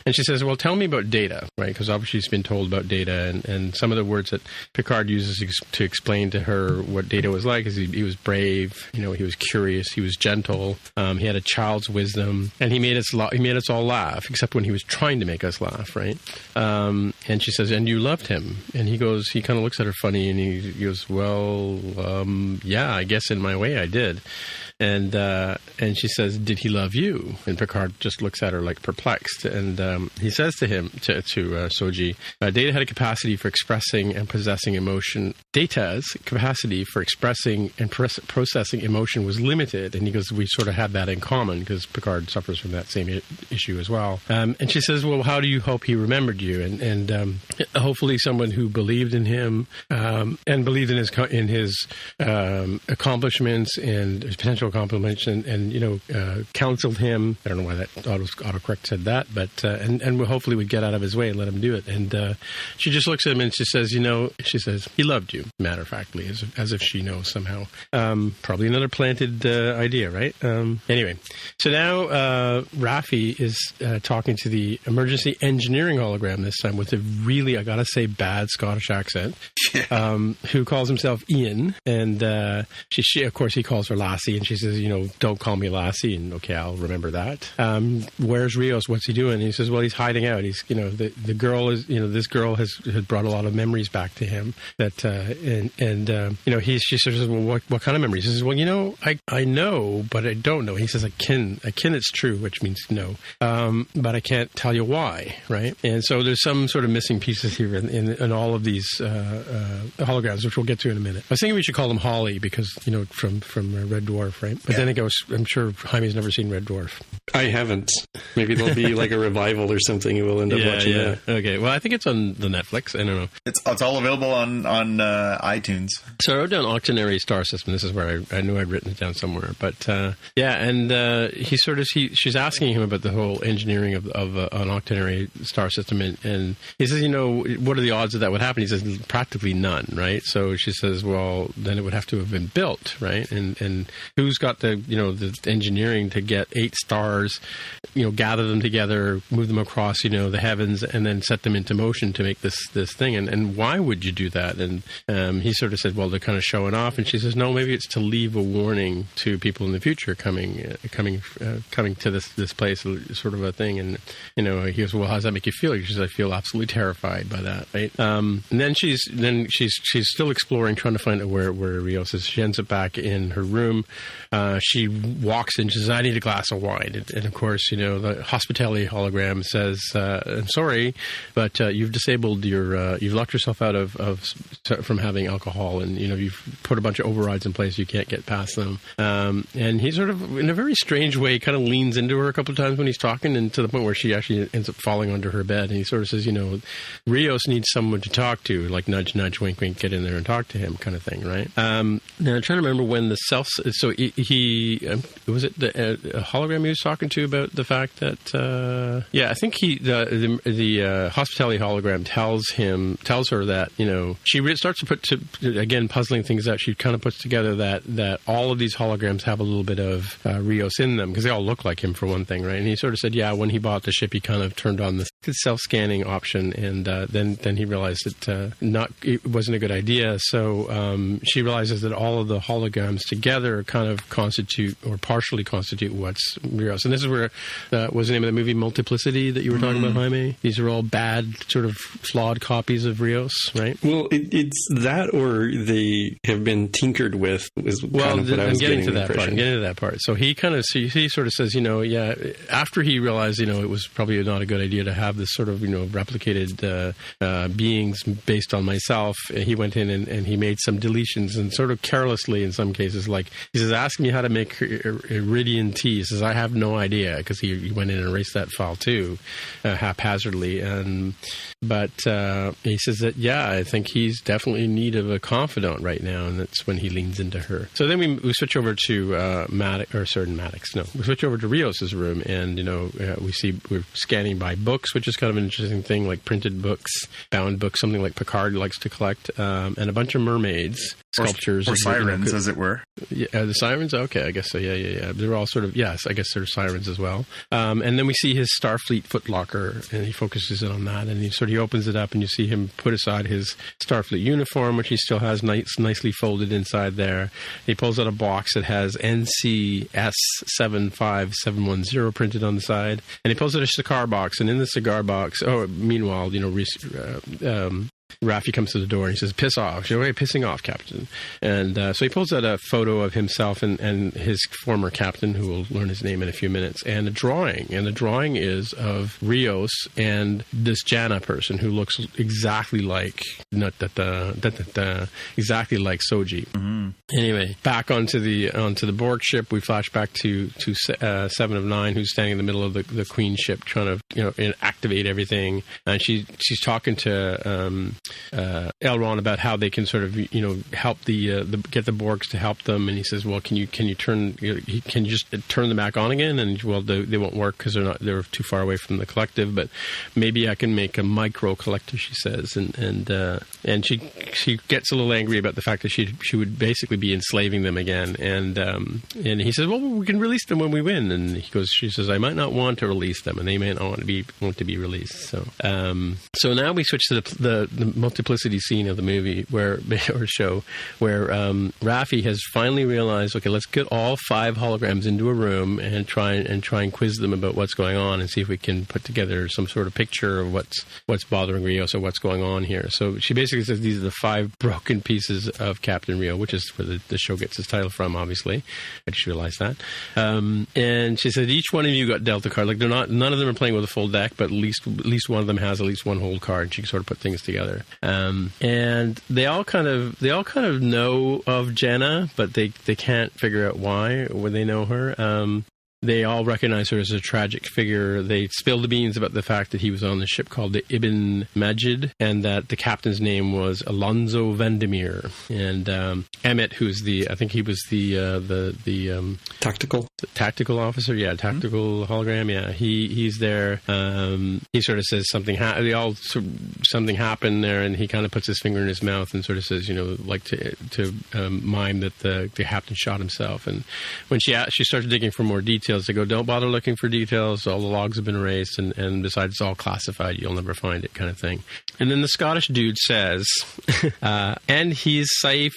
And she says, "Well, tell me about Data," right? Because obviously she's been told about Data, and some of the words that Picard uses to explain to her what Data was like is he was brave, he was curious, he was gentle, he had a child's wisdom, and he made us all laugh, except when he was trying to make us laugh, right? And she says, "And you loved him?" And he kind of looks at her funny, and he goes, "Well, yeah, I guess in my way I did." And she says, "Did he love you?" And Picard just looks at her like perplexed. And he says to Soji, "Data had a capacity for expressing and possessing emotion. Data's capacity for expressing and processing emotion was limited." And he goes, "We sort of had that in common," because Picard suffers from that same issue as well. And she says, "Well, how do you hope he remembered you?" And hopefully someone who believed in him and believed in his accomplishments and his potential accomplishments, and counseled him. I don't know why that autocorrect said that, but and hopefully would get out of his way and let him do it. And she just looks at him and she says, she says, "He loved you," matter of factly, as if she knows somehow. Probably another planted idea, right? Anyway, so now Raffi is talking to the emergency engineering hologram this time with a really, I gotta say, bad Scottish accent, who calls himself Ian, and she of course he calls her Lassie, and she says, "Don't call me Lassie," and okay, I'll remember that. "Where's Rios? What's he doing?" And he says, "Well, he's hiding out. He's, the girl is, this girl has brought a lot of memories back to him that, she says, "Well, what kind of memories?" He says, "Well, I know, but I don't know." He says, I can, it's true, which means no. But I can't tell you why, right? And so there's some sort of missing pieces here in all of these holograms, which we'll get to in a minute. I was thinking we should call them Holly because, from Red Dwarf, right? But then it goes, I'm sure Jaime's never seen Red Dwarf. I haven't. Maybe there'll be like a revival or something and we'll end up watching that. Okay. Well, I think it's on the Netflix. I don't know. It's all available on iTunes. So I wrote down Octonary Star System. This is where I knew I'd written it down somewhere. But she's asking him about the whole engineering of an Octonary Star System, and he says, what are the odds that would happen? He says practically none, right? So she says, well, then it would have to have been built, right? And who's got the engineering to get 8 stars, gather them together, move them across, the heavens, and then set them into motion to make this thing? And why would you do that? And he sort of said, well, they're kind of showing off. And she says, no, maybe it's to leave a warning to people in the future coming to this place, sort of a thing. And he goes, well, how does that make you feel? She says, I feel absolutely terrified by that, right? And then she's still exploring, trying to find out where Rios is. She ends up back in her room. She walks in. She says, I need a glass of wine. And of course, the hospitality hologram says, I'm sorry, but you've disabled you've locked yourself out from having alcohol, and you've put a bunch of overrides in place. You can't get past them. And he sort of, in a very strange way, kind of leans into her a couple of times when he's talking, and to the point where she actually ends up falling onto her bed. And he sort of says, Rios needs someone to talk to, like nudge, nudge, wink, wink, get in there and talk to him, kind of thing, right? Now I'm trying to remember when the was it the hologram he was talking to about the fact that I think the hospitality hologram tells her that she starts to put again puzzling things out. She kind of puts together that that all of these holograms have a little bit of Rios in them, because they all look like him for one thing, right? And he sort of said, yeah, when he bought the ship, he kind of turned on the self-scanning option, and then he realized that it wasn't a good idea. So she realizes that all of the holograms together kind of constitute or partially constitute what's Rios. And this is where was the name of the movie Multiplicity that you were talking about, Jaime? These are all bad, sort of flawed copies of Rios, right? Well, it's that, or they have been tinkered with. Is kind of what I was getting to that part. I'm getting to that part. So he kind of he sort of says, after he realized, it was probably not a good idea to have this sort of replicated beings based on myself, he went in and he made some deletions, and sort of carelessly in some cases, like he says, ask me how to make iridium tea. He says, I have no idea, because he went in and erased that file too, haphazardly. But he says that, I think he's definitely in need of a confidant right now, and that's when he leans into her. So then we switch over to we switch over to Rios's room, and we're scanning by books, which is kind of an interesting thing, like printed books, bound books, something like Picard likes to collect, and a bunch of mermaids, sculptures, or sirens, as it were. Yeah, the sirens. Okay, I guess so. Yeah. They're all sort of, yes, I guess they're sirens as well. And then we see his Starfleet footlocker, and he focuses in on that, and he opens it up, and you see him put aside his Starfleet uniform, which he still has nicely folded inside there. He pulls out a box that has NCS 75710 printed on the side, and he pulls out a cigar box, and in the cigar box, meanwhile, Raffi comes to the door and he says, piss off. You're pissing off, Captain. And so he pulls out a photo of himself and his former captain, who will learn his name in a few minutes, and a drawing. And the drawing is of Rios and this Jana person who looks exactly like exactly like Soji. Mm-hmm. Anyway, back onto the Borg ship, we flash back to 7 of 9, who's standing in the middle of the Queen ship trying to activate everything. And she's talking to Elron about how they can sort of help get the Borgs to help them, and he says, well, can you just turn them back on again? And they won't work because they're too far away from the collective, but maybe I can make a micro collector, she says, and she gets a little angry about the fact that she would basically be enslaving them again, and he says, well, we can release them when we win, and she says, I might not want to release them, and they may not want to be released. So now we switch to the multiplicity scene of the movie where Raffi has finally realized, okay, let's get all 5 holograms into a room and try and quiz them about what's going on and see if we can put together some sort of picture of what's bothering Rios or what's going on here. So she basically says these are the 5 broken pieces of Captain Rio, which is where the show gets its title from, obviously. I just realized that. And she said each one of you got dealt a card. Like none of them are playing with a full deck, but at least one of them has at least one hold card, and she can sort of put things together. And they all kind of know of Jenna, but they can't figure out why when they know her. They all recognize her as a tragic figure. They spilled the beans about the fact that he was on the ship called the Ibn Majid, and that the captain's name was Alonso Vandermeer. And Emmett, who's I think he was the tactical officer, tactical hologram. Yeah, he's there. He sort of says something. Something happened there, and he kind of puts his finger in his mouth and sort of says, like to mime that the captain shot himself. And when she starts digging for more details, they go, don't bother looking for details. All the logs have been erased, and besides, it's all classified. You'll never find it, kind of thing. And then the Scottish dude says, and he's safe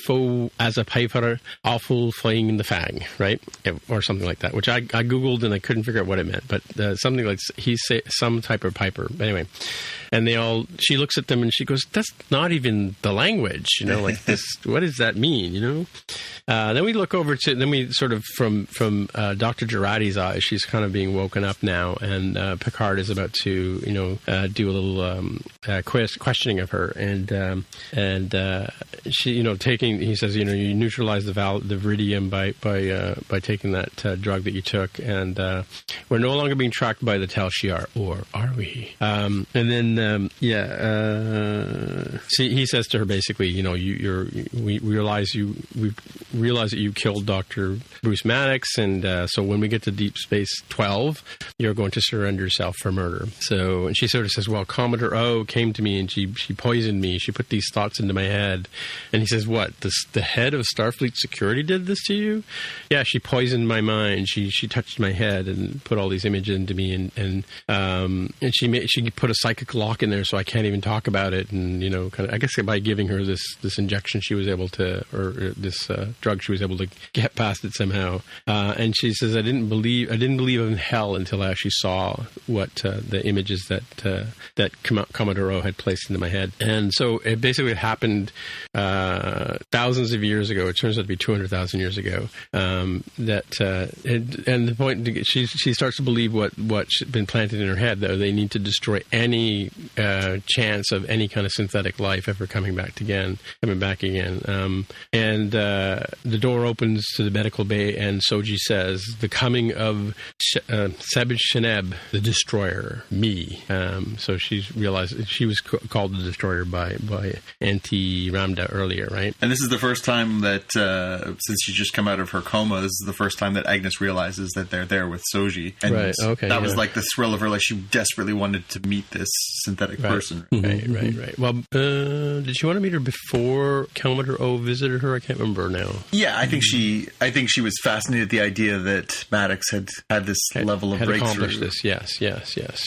as a piper, awful flying in the fang, right? Or something like that, which I Googled and I couldn't figure out what it meant, but something like he's some type of piper. Anyway, and she looks at them and she goes, that's not even the language, like this, what does that mean, Then we look over then we sort of from Dr. Girardi's eyes, she's kind of being woken up now, and Picard is about to, do a little questioning of her, and she, he says, you neutralize the viridium by taking that drug that you took, and we're no longer being tracked by the Tal Shiar, or are we? And then he says to her basically, we realize that you killed Dr. Bruce Maddox, and so when we get to Deep Space 12, you're going to surrender yourself for murder. So, and she sort of says, well, Commodore O came to me and she poisoned me. She put these thoughts into my head. And he says, what? The head of Starfleet Security did this to you? Yeah, she poisoned my mind. She touched my head and put all these images into me, and she put a psychic lock in there so I can't even talk about it. And kind of, I guess by giving her this injection, she was able to, or this drug, she was able to get past it somehow. And she says, I didn't believe in hell until I actually saw what the images that Commodore O had placed into my head. And so it basically happened thousands of years ago. It turns out to be 200,000 years ago. And the point, she starts to believe what's been planted in her head, that they need to destroy any chance of any kind of synthetic life ever coming back again. And the door opens to the medical bay, and Soji says, the coming of Sebej Sheneb, the destroyer, me. So she's realized she was called the destroyer by Auntie Ramda earlier, right? And this is the first time that, since she's just come out of her coma, this is the first time that Agnes realizes that they're there with Soji. And right, okay. That was like the thrill of her life. She desperately wanted to meet this synthetic person. Right. Well, did she want to meet her before Commodore O visited her? I can't remember now. Yeah, I think she was fascinated at the idea that Maddox had this level of breakthrough. Accomplished this. Yes,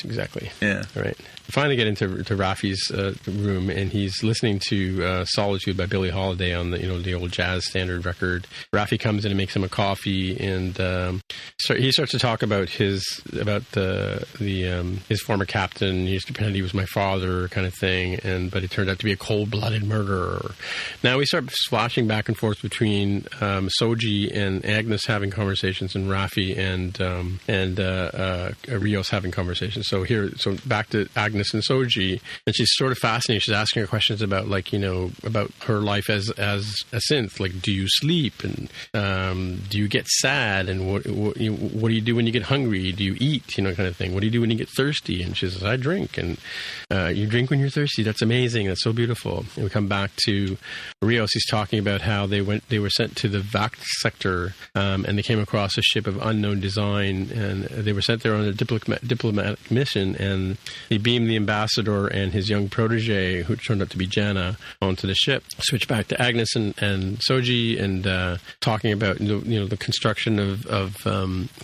exactly. Yeah. Right. We finally get into Raffi's room, and he's listening to Solitude by Billie Holiday on the old jazz standard record. Raffi comes in and makes him a coffee, and he starts to talk about his former captain. He used to pretend he was my father, kind of thing, but it turned out to be a cold-blooded murderer. Now we start flashing back and forth between Soji and Agnes having conversations, and Raffi and Rios having conversations. So back to Agnes and Soji, and she's sort of fascinated. She's asking her questions about about her life as a synth. Like, do you sleep, and do you get sad, and what do you do when you get hungry? Do you eat, kind of thing? What do you do when you get thirsty? And she says, I drink. And you drink when you're thirsty. That's amazing. That's so beautiful. And we come back to Rios. He's talking about how they were sent to the Vact sector, and they came across a ship of unknown design, and they were sent there on a diplomatic mission, and he beamed the ambassador and his young protege, who turned out to be Jana, onto the ship. Switch back to Agnes and Soji, and talking about the construction of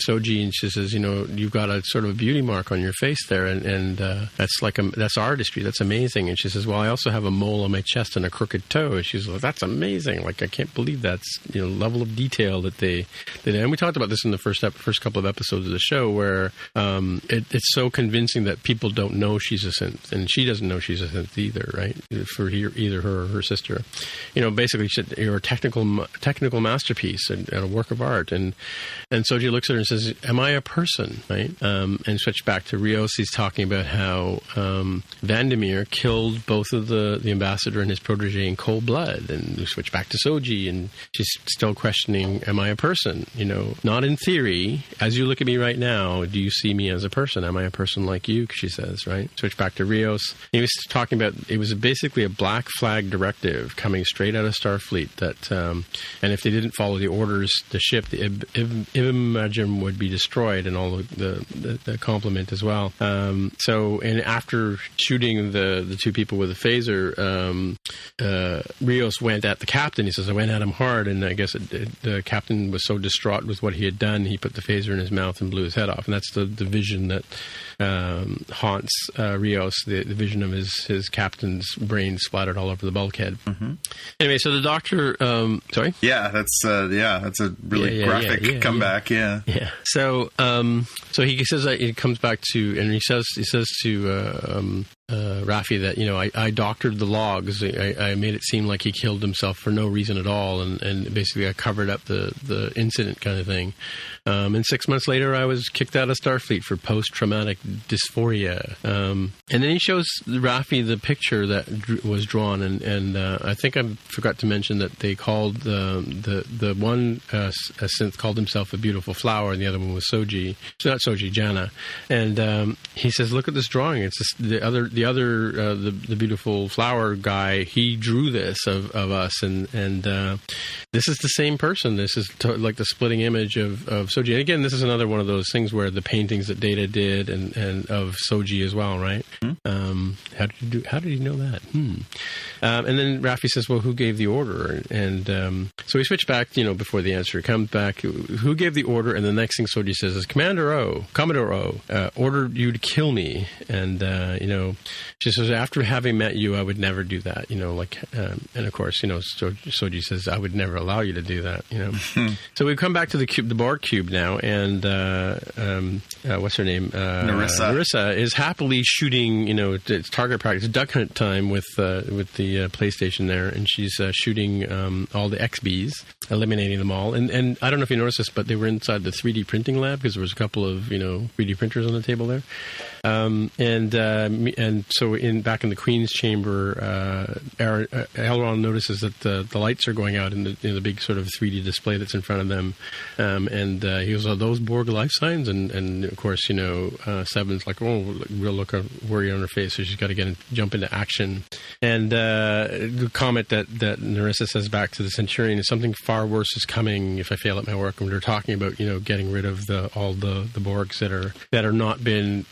Soji, and she says, you've got a sort of a beauty mark on your face there, and that's artistry. That's amazing. And she says, well, I also have a mole on my chest and a crooked toe. And she's like, that's amazing. Like, I can't believe that's level of detail that they did. And we talked about this in the first couple of episodes of the show, where it's so convincing that people don't know she's a synth, and she doesn't know she's a synth either, right? For either her or her sister, basically you're a technical masterpiece and a work of art. And Soji looks at her and says, "Am I a person?" Right? And switch back to Rios. He's talking about how Vandermeer killed both of the ambassador and his protege in cold blood. And we switch back to Soji, and she's still questioning, "Am I a person? Not in theory. As you look at me right now, do you see me as a person? Am I a person like you?" She says, right? Switch back to Rios. He was talking about, it was basically a black flag directive coming straight out of Starfleet that, and if they didn't follow the orders, the ship, the Imagine, would be destroyed, and all the complement as well. And after shooting the two people with a phaser, Rios went at the captain. He says, I went at him hard, and I guess the captain was so distraught with what he had done, he put the phaser in his mouth and blew his head off. And that's the vision that haunts Rios, the vision of his captain's brain splattered all over the bulkhead. Mm-hmm. Anyway, so the doctor, sorry? Yeah, that's a really graphic comeback. Yeah. So he says that he comes back to, and he says to Raffi that, I doctored the logs. I made it seem like he killed himself for no reason at all, and basically I covered up the incident, kind of thing. And 6 months later, I was kicked out of Starfleet for post-traumatic dysphoria. And then he shows Raffi the picture that was drawn, and I think I forgot to mention that they called the one synth called himself a beautiful flower, and the other one was Soji. So not Soji, Jana. And he says, "Look at this drawing. It's just the the other the beautiful flower guy, he drew this of us, and this is the same person. This is like the splitting image of Soji. And again, this is another one of those things where the paintings that Data did and of Soji as well, right? How did he know that? And then Raffi says, well, who gave the order? And so we switch back, before the answer comes back, who gave the order? And the next thing Soji says is, Commodore O, ordered you to kill me. And, she says, after having met you, I would never do that, and of course, Soji says, I would never allow you to do that, So we come back to the Borg cube now, and what's her name? Narissa is happily shooting, it's target practice, duck hunt time with the PlayStation there, and she's shooting all the XBs, eliminating them all. And I don't know if you noticed this, but they were inside the 3D printing lab because there was a couple of 3D printers on the table there. And so back in the Queen's chamber, Elrond notices that the lights are going out in the big sort of 3D display that's in front of them, and he goes, "Are those Borg life signs?" And of course, Seven's like, "Oh, real look of worry on her face," so she's got to jump into action. And the comment that Narissa says back to the Centurion is, "Something far worse is coming if I fail at my work." And they're talking about getting rid of all the Borgs that are not been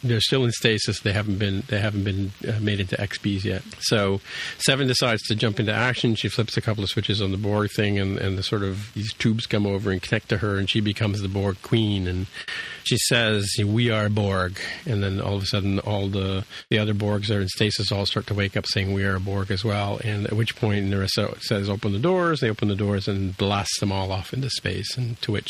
they're still in stasis. They haven't been made into XBs yet. So Seven decides to jump into action. She flips a couple of switches on the Borg thing, and the sort of these tubes come over and connect to her, and she becomes the Borg queen. And she says, "We are Borg." And then all of a sudden, all the other Borgs that are in stasis all start to wake up saying, "We are Borg" as well. And at which point Narissa says, "Open the doors." They open the doors and blasts them all off into space. And to which,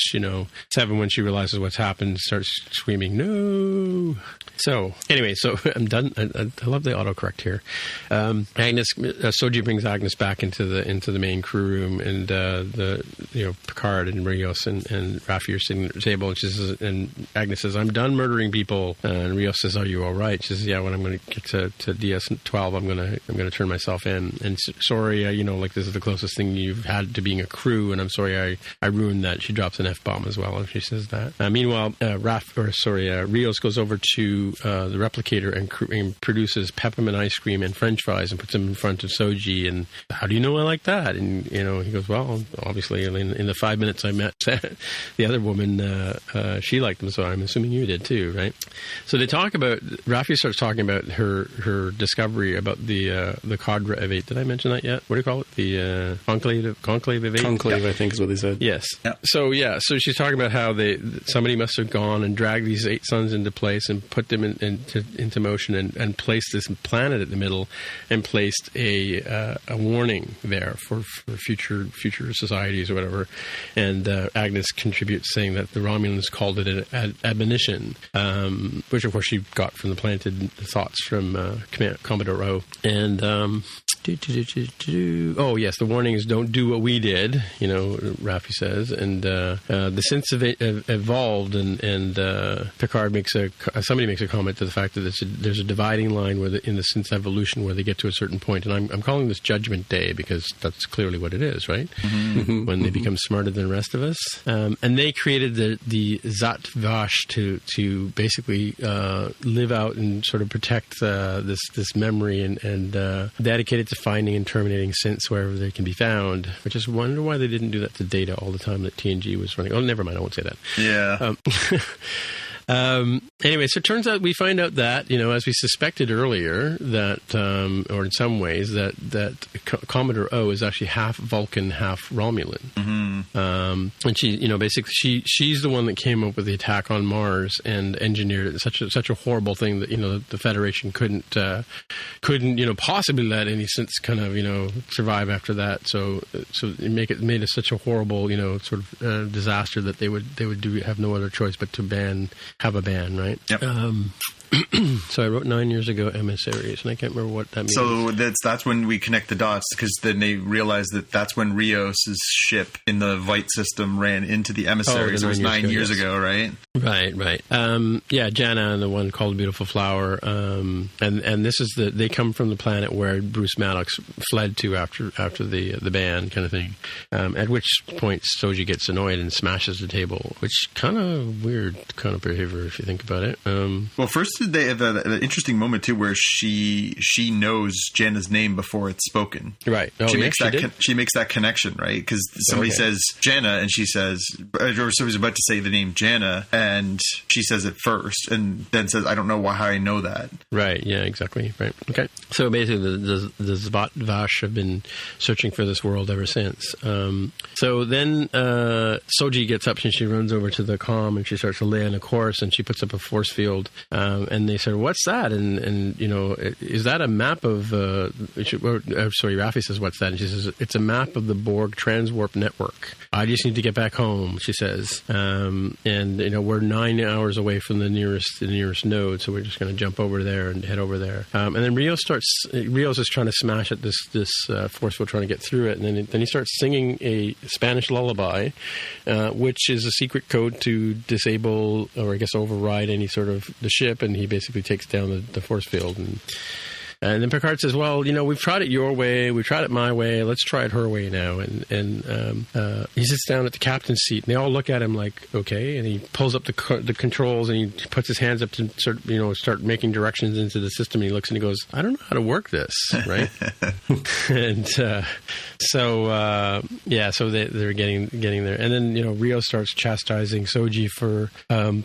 Seven, when she realizes what's happened, starts screaming, "No!" So anyway, I'm done. I love the autocorrect here. Soji brings Agnes back into the main crew room, and Picard and Rios and Raffi are sitting at the table, and she says, and Agnes says, "I'm done murdering people." And Rios says, "Are you all right?" She says, "Yeah, when I'm going to get to DS-12, I'm going to turn myself in. And sorry, this is the closest thing you've had to being a crew, and I'm sorry I ruined that." She drops an F-bomb as well, and she says that. Meanwhile, Rios goes over to the replicator and produces peppermint ice cream and French fries and puts them in front of Soji. And how do you know I like that? And he goes, "Well, obviously in the 5 minutes I met the other woman, she liked them, so I'm assuming you did too, right?" So they talk about, Raffi starts talking about her discovery about the Cadre of 8. Did I mention that yet? What do you call it? The Conclave of 8? Conclave, I think is what they said. Yes. Yeah. So she's talking about how somebody must have gone and dragged these 8 suns into place and put them into motion and placed this planet at the middle and placed a warning there for future societies or whatever. And Agnes contributes saying that the Romulans called it an admonition, which of course she got from the planted thoughts from Commodore O. And oh yes, the warning is don't do what we did, Raffi says, and the synths have evolved, and Picard somebody makes a comment to the fact that there's a dividing line in the synth evolution where they get to a certain point, and I'm calling this Judgment Day because that's clearly what it is, right? Mm-hmm. When they become smarter than the rest of us, and they created the Zat Vash to basically live out and sort of protect this memory and dedicate it to finding and terminating synths wherever they can be found. I just wonder why they didn't do that to Data all the time that TNG was running. Oh, never mind, I won't say that. Yeah. Anyway, so it turns out we find out that, as we suspected earlier, that, or in some ways, that Commodore O is actually half Vulcan, half Romulan. Mm-hmm. And she, basically, she's the one that came up with the attack on Mars and engineered it. Such a horrible thing that, the Federation couldn't possibly let any synths kind of, survive after that. So it made it such a horrible, sort of disaster that they would have no other choice but to have a ban, right? Yep. So I wrote 9 years ago emissaries, and I can't remember what that means. So that's when we connect the dots, because then they realize that's when Rios' ship in the Vite system ran into the emissaries. It was 9 years ago, right? Right. Jana and the one called Beautiful Flower, and this is they come from the planet where Bruce Maddox fled to after the ban kind of thing. At which point Soji gets annoyed and smashes the table, which kind of weird kind of behavior if you think about it. Well, first they have an interesting moment too, where she knows Janna's name before it's spoken. Right. Oh, she makes that connection, right? Because somebody says Janna, and she says, or somebody's about to say the name Janna, and she says it first, and then says, "I don't know how I know that." Right. Yeah. Exactly. Right. Okay. So basically, the Zvat-Vash have been searching for this world ever since. So then Soji gets up and she runs over to the comm and she starts to lay on a course, and she puts up a force field, and they say, "What's that?" And is that a map of? Raffi says, "What's that?" And she says, "It's a map of the Borg transwarp network. I just need to get back home," she says. And we're 9 hours away from the nearest node, so we're just going to jump over there and head over there. And then Rios is trying to smash at this force field, trying to get through it, and then he starts singing a Spanish lullaby, which is a secret code to disable, or I guess override any sort of the ship, and he basically takes down the force field. And then Picard says, "Well, we've tried it your way, we've tried it my way, let's try it her way now." And he sits down at the captain's seat, and they all look at him like, "Okay." And he pulls up the controls, and he puts his hands up to start making directions into the system. And he looks and he goes, "I don't know how to work this," right? And so they're getting there. And then Rio starts chastising Soji for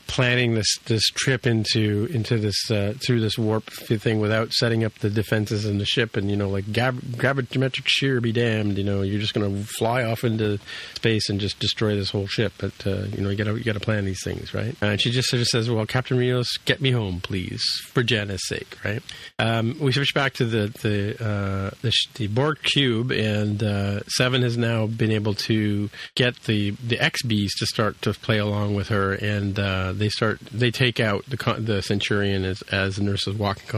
planning this trip into this through this warp thing without setting up the defenses in the ship, and gravimetric shear be damned, you're just going to fly off into space and just destroy this whole ship. But you got to plan these things, right? And she just sort of says, "Well, Captain Rios, get me home, please, for Janna's sake," right? We switch back to the Borg cube, and Seven has now been able to get the XBs to start to play along with her, and they take out the Centurion as the nurse is walking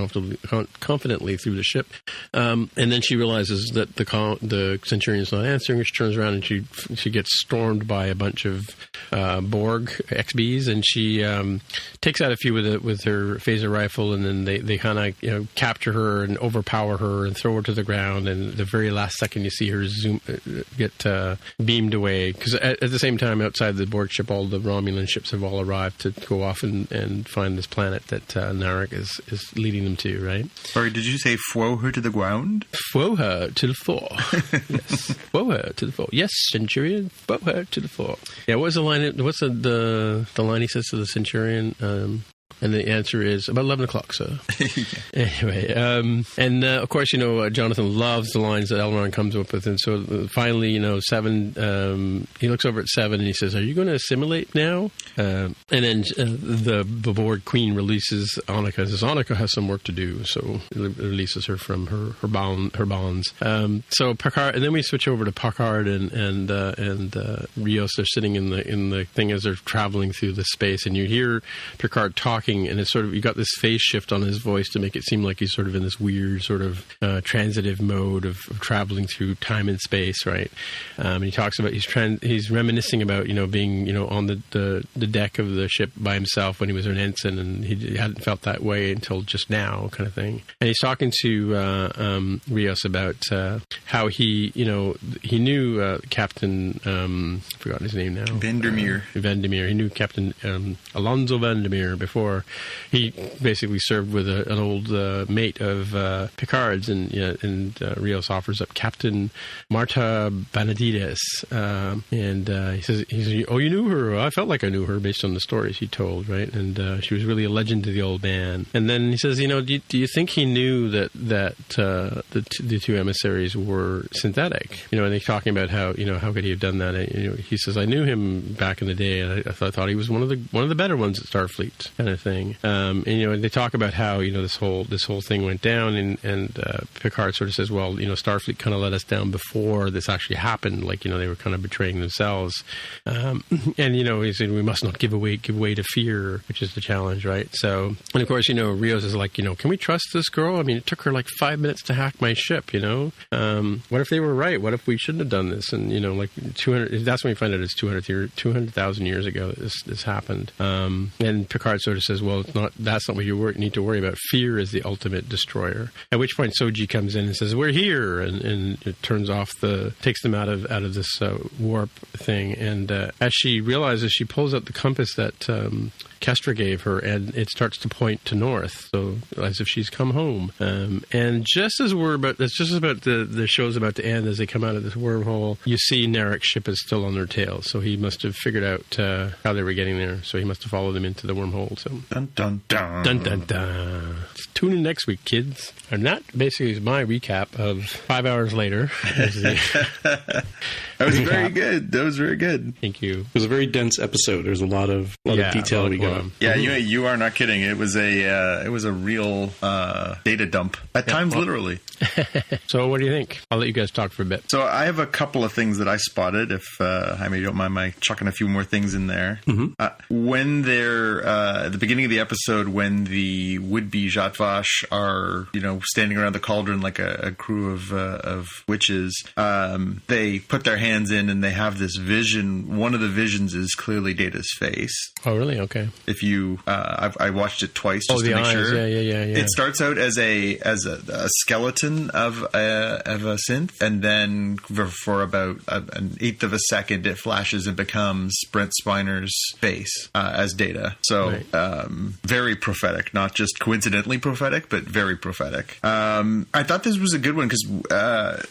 confidently through the ship, and then she realizes that the Centurion is not answering. She turns around and she gets stormed by a bunch of Borg XBs, and she takes out a few with her phaser rifle, and then they kind of capture her and overpower her and throw her to the ground. And the very last second, you see her get beamed away, because at the same time outside the Borg ship, all the Romulan ships have all arrived to go off and find this planet that Narek is leading them to. Right? Sorry, did you say throw her to the ground? Throw her to the floor. Yes. Throw her to the floor. Yes, Centurion, throw her to the floor. Yeah, what was the line? What's the line he says to the Centurion? And the answer is about 11 o'clock, sir. Anyway, and of course, Jonathan loves the lines that Elrond comes up with. And so finally, Seven, he looks over at Seven and he says, "Are you going to assimilate now?" And then the Borg Queen releases Annika and says, "Annika has some work to do." So it releases her from her bonds. So Picard, and then we switch over to Picard and Rios. They're sitting in the thing as they're traveling through the space, and you hear Picard talking, and it's sort of, you got this phase shift on his voice to make it seem like he's sort of in this weird sort of transitive mode of traveling through time and space, right? And he talks about he's reminiscing about being on the deck of the ship by himself when he was an ensign, and he hadn't felt that way until just now, kind of thing. And he's talking to Rios about how he knew Captain I've forgotten his name now, Vandermeer. He knew Captain Alonso Vandermeer before. He basically served with an old mate of Picard's, and Rios offers up Captain Marta Benedides, and he says, "Oh, you knew her? I felt like I knew her based on the stories he told, right? And she was really a legend to the old man." And then he says, "Do you think he knew that the two emissaries were synthetic?" And they're talking about how could he have done that? He says, "I knew him back in the day, and I thought he was one of the better ones at Starfleet," kind of thing. And they talk about how this whole thing went down, and Picard sort of says, "Well, Starfleet kind of let us down before this actually happened. Like they were kind of betraying themselves." And he said, "We must not give way to fear," which is the challenge, right? So, and of course, Rios is like, "Can we trust this girl? I mean, it took her like 5 minutes to hack my ship. What if they were right? What if we shouldn't have done this?" And like 200. That's when we find out it's 200,000 years ago that this happened. And Picard sort of says, well, that's not what you need to worry about. Fear is the ultimate destroyer. At which point Soji comes in and says, we're here, and it turns off takes them out of this warp thing. And as she realizes, she pulls out the compass that Kestra gave her, and it starts to point to north, so as if she's come home. And just as the show's about to end, as they come out of this wormhole, you see Narek's ship is still on their tail, so he must have figured out how they were getting there, so he must have followed them into the wormhole. So dun dun dun dun dun dun. Tune in next week, kids. And that basically is my recap of 5 hours later. That was very good. That was very good. Thank you. It was a very dense episode. There's a lot of detail we got. Yeah, you are not kidding. It was a real data dump at times, literally. So, what do you think? I'll let you guys talk for a bit. So, I have a couple of things that I spotted. If Jaime, you don't mind my chucking a few more things in there. Mm-hmm. When they're at the beginning of the episode, when the would-be Jatvash are standing around the cauldron like a crew of witches, they put their hands in and they have this vision. One of the visions is clearly Data's face. Oh, really? Okay. If you, I watched it twice just to make eyes. sure. Yeah. It starts out as a skeleton of a synth, and then for about an eighth of a second, it flashes and becomes Brent Spiner's face as Data. So very prophetic, not just coincidentally prophetic, but very prophetic. I thought this was a good one because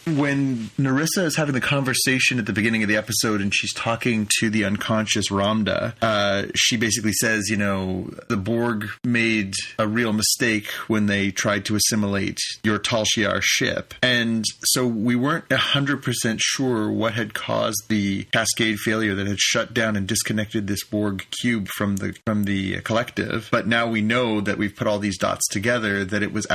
when Narissa is having the conversation at the beginning of the episode and she's talking to the unconscious Ramda, she basically says, the Borg made a real mistake when they tried to assimilate your Tal Shiar ship. And so we weren't 100% sure what had caused the cascade failure that had shut down and disconnected this Borg cube from the collective. But now we know that we've put all these dots together, that it was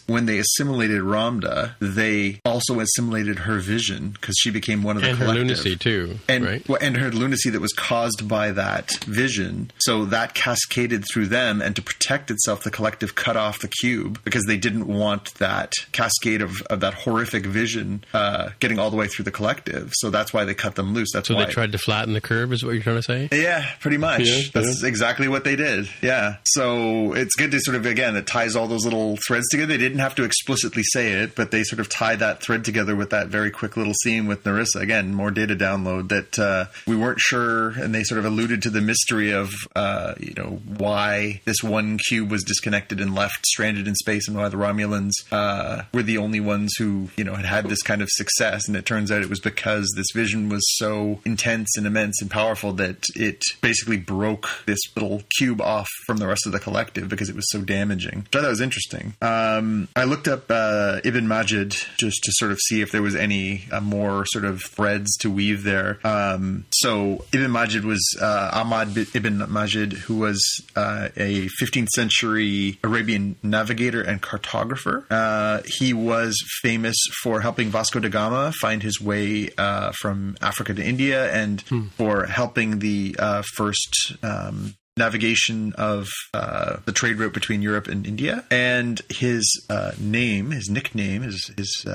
when they assimilated Ramda, they also assimilated her vision because she became one of the collective. And her lunacy too, right? And her lunacy that was caused by that vision. So that cascaded through them, and to protect itself, the collective cut off the cube because they didn't want that cascade of that horrific vision getting all the way through the collective. So that's why they cut them loose. That's why they tried to flatten the curve, is what you're trying to say? Yeah, pretty much. That's exactly what they did. Yeah. So it's good to sort of, again, it ties all those little threads together. They didn't have to explicitly say it, but they sort of tie that thread together with that very quick little scene with Narissa. Again, more data download that we weren't sure, and they sort of alluded to the mystery of, why this one cube was disconnected and left stranded in space, and why the Romulans were the only ones who, had this kind of success. And it turns out it was because this vision was so intense and immense and powerful that it basically broke this little cube off from the rest of the collective because it was so damaging. I thought that was interesting. I looked up Ibn Majid just to sort of see if there was any more sort of threads to weave there. So Ibn Majid was Ahmad Ibn Majid, who was a 15th century Arabian navigator and cartographer. He was famous for helping Vasco da Gama find his way from Africa to India, and for helping the first navigation of the trade route between Europe and India. And his nickname is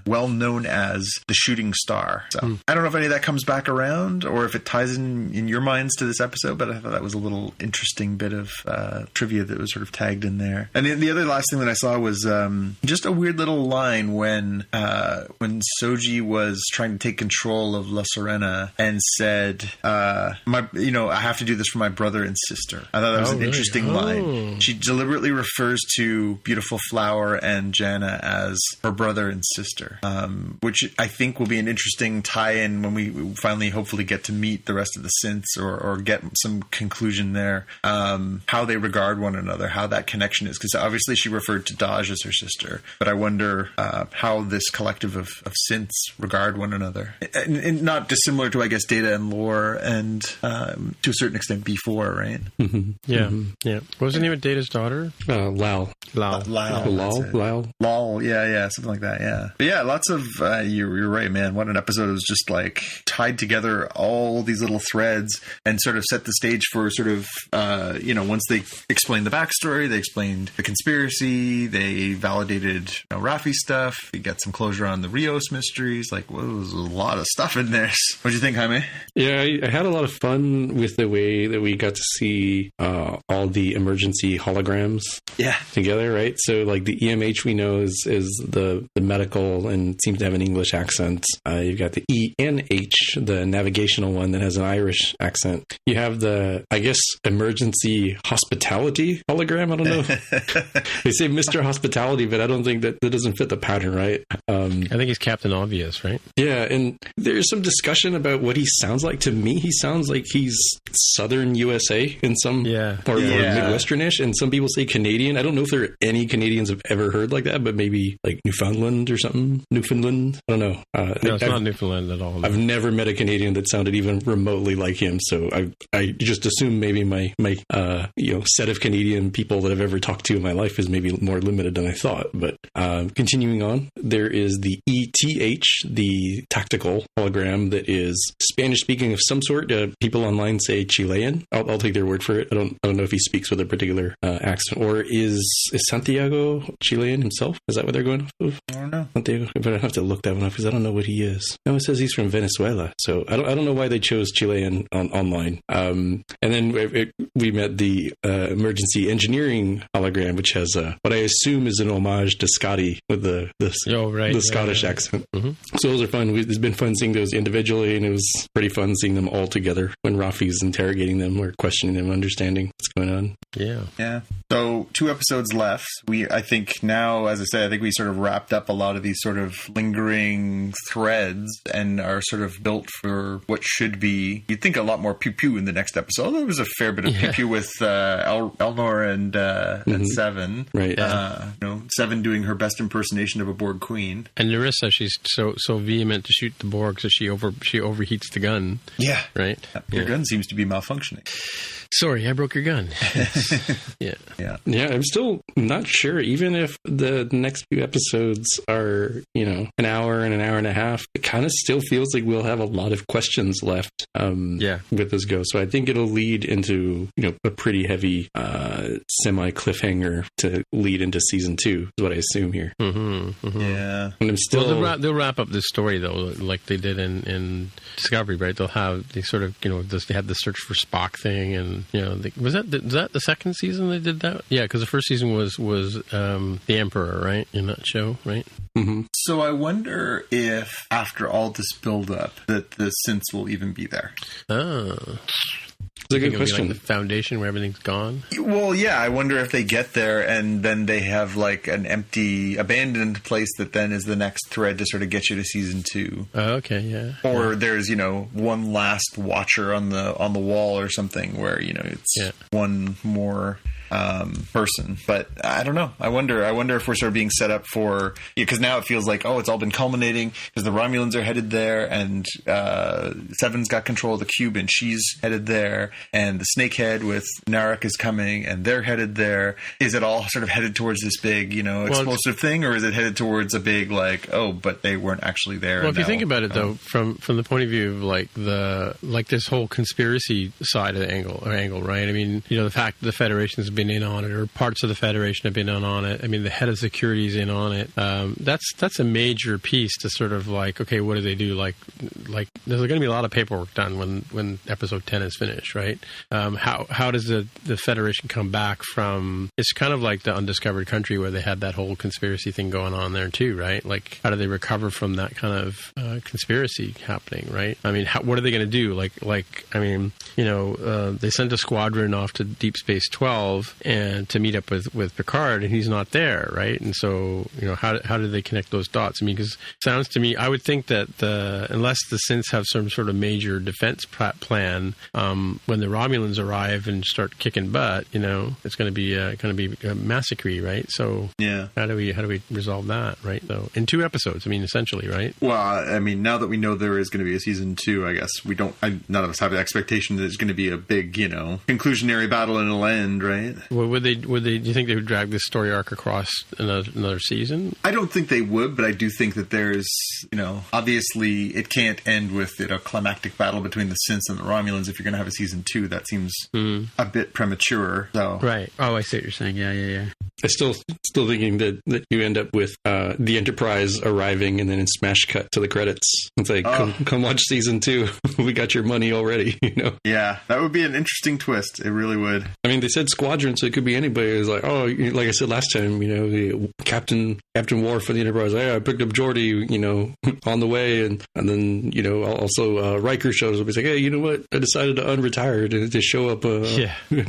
well known as the Shooting Star. So I don't know if any of that comes back around or if it ties in your minds to this episode, but I thought that was a little interesting bit of trivia that was sort of tagged in there. And the other last thing that I saw was just a weird little line when Soji was trying to take control of La Serena and said, I have to do this for my brother and sister. I thought that was an interesting line. She deliberately refers to Beautiful Flower and Janna as her brother and sister, which I think will be an interesting tie-in when we finally hopefully get to meet the rest of the synths or get some conclusion there, how they regard one another, how that connection is. Because obviously she referred to Daj as her sister, but I wonder how this collective of synths regard one another. And not dissimilar to, I guess, Data and Lore and to a certain extent B4, right? Mm-hmm. Yeah. What was the name of Data's daughter? Lal. Lol. Yeah, something like that. Yeah, but yeah, lots of. You're right, man. What an episode! It was just like tied together all these little threads and sort of set the stage for sort of once they explained the backstory, they explained the conspiracy, they validated Raffi's stuff. We got some closure on the Rios mysteries. Like, well, there was a lot of stuff in there. What do you think, Jaime? Yeah, I had a lot of fun with the way that we got to see all the emergency holograms together, right? So like the EMH we know is the medical and seems to have an English accent. You've got the ENH, the navigational one that has an Irish accent. You have the, I guess, emergency hospitality hologram. I don't know. They say Mr. Hospitality, but I don't think that doesn't fit the pattern, right? I think he's Captain Obvious, right? Yeah, and there's some discussion about what he sounds like. To me, he sounds like he's Southern USA in some or Midwesternish, and some people say Canadian. I don't know if there are any Canadians have ever heard like that, but maybe like Newfoundland or something. Newfoundland? I don't know. No, it's not Newfoundland at all. I've never met a Canadian that sounded even remotely like him, so I just assume maybe my set of Canadian people that I've ever talked to in my life is maybe more limited than I thought. But continuing on, there is the ETH, the tactical hologram that is Spanish speaking of some sort. People online say Chilean. I'll take their word for it. I don't know if he speaks with a particular accent, or is Santiago Chilean himself? Is that what they're going off of? I don't know. Santiago, but I have to look that one up because I don't know what he is. No, it says he's from Venezuela, so I don't know why they chose Chilean online. And then we met the emergency engineering hologram, which has what I assume is an homage to Scotty with the Scottish accent. Mm-hmm. So those are fun. It's been fun seeing those individually, and it was pretty fun seeing them all together when Raffi's interrogating them or questioning them, understanding what's going on. Yeah. So 2 episodes left. I think now, as I said, I think we sort of wrapped up a lot of these sort of lingering threads and are sort of built for what should be, you'd think, a lot more pew-pew in the next episode. There was a fair bit of pew-pew with Elnor and Seven. Right. Seven doing her best impersonation of a Borg queen. And Nerissa, she's so vehement to shoot the Borg, so she overheats the gun. Yeah. Right? Your gun seems to be malfunctioning. Sorry, I broke your gun. Yeah, I'm still not sure. Even if the next few episodes are, an hour and a half, it kind of still feels like we'll have a lot of questions left with this go. So I think it'll lead into, a pretty heavy semi-cliffhanger to lead into season 2, is what I assume here. Mm-hmm, mm-hmm. Yeah. And I'm still... Well, they'll wrap up this story, though, like they did in Discovery, right? They had the search for Spock thing, and was that the second season they did that? Yeah, because the first season was the Emperor, right, in that show, right? Mm-hmm. So I wonder if after all this build-up that the synths will even be there. Oh. It's a good question. Like the Foundation where everything's gone? Well, yeah, I wonder if they get there and then they have like an empty, abandoned place that then is the next thread to sort of get you to season 2. Oh, okay, yeah. Or there's, one last watcher on the wall or something where, it's one more person. But I don't know. I wonder if we're sort of being set up for, because now it feels like, it's all been culminating because the Romulans are headed there and Seven's got control of the cube and she's headed there, and the Snakehead with Narek is coming and they're headed there. Is it all sort of headed towards this big, explosive thing, or is it headed towards a big but they weren't actually there? Well, if you think about it though, from the point of view of this whole conspiracy side of the angle, right? I mean, the fact that the Federation's been in on it, or parts of the Federation have been in on it. I mean, the head of security is in on it. That's a major piece to sort of like, okay, what do they do? Like there's going to be a lot of paperwork done when episode 10 is finished, right? How does the Federation come back from? It's kind of like the Undiscovered Country where they had that whole conspiracy thing going on there too, right? Like, how do they recover from that kind of conspiracy happening, right? I mean, what are they going to do? They sent a squadron off to Deep Space 12 and to meet up with Picard, and he's not there, right? And so, how do they connect those dots? I mean, because it sounds to me, I would think that unless the synths have some sort of major defense plan, when the Romulans arrive and start kicking butt, it's going to be a massacre, right? So how do we resolve that, right? So in 2 episodes, I mean, essentially, right? Well, I mean, now that we know there is going to be a season 2, I guess none of us have the expectation that it's going to be a big, conclusionary battle and it'll end, right? Would they? Do you think they would drag this story arc across another season? I don't think they would, but I do think that there's, obviously it can't end with a climactic battle between the Synths and the Romulans. If you're going to have a season 2, that seems a bit premature. So. Right. Oh, I see what you're saying. Yeah. I still thinking that you end up with the Enterprise arriving and then in smash cut to the credits. It's like, come watch season 2. We got your money already. Yeah, that would be an interesting twist. It really would. I mean, they said Squadron, so it could be anybody. It's like, like I said last time, the Captain Worf for the Enterprise. Hey, I picked up Geordi, on the way, and then also Riker shows up. He's like, hey, you know what? I decided to unretire to show up,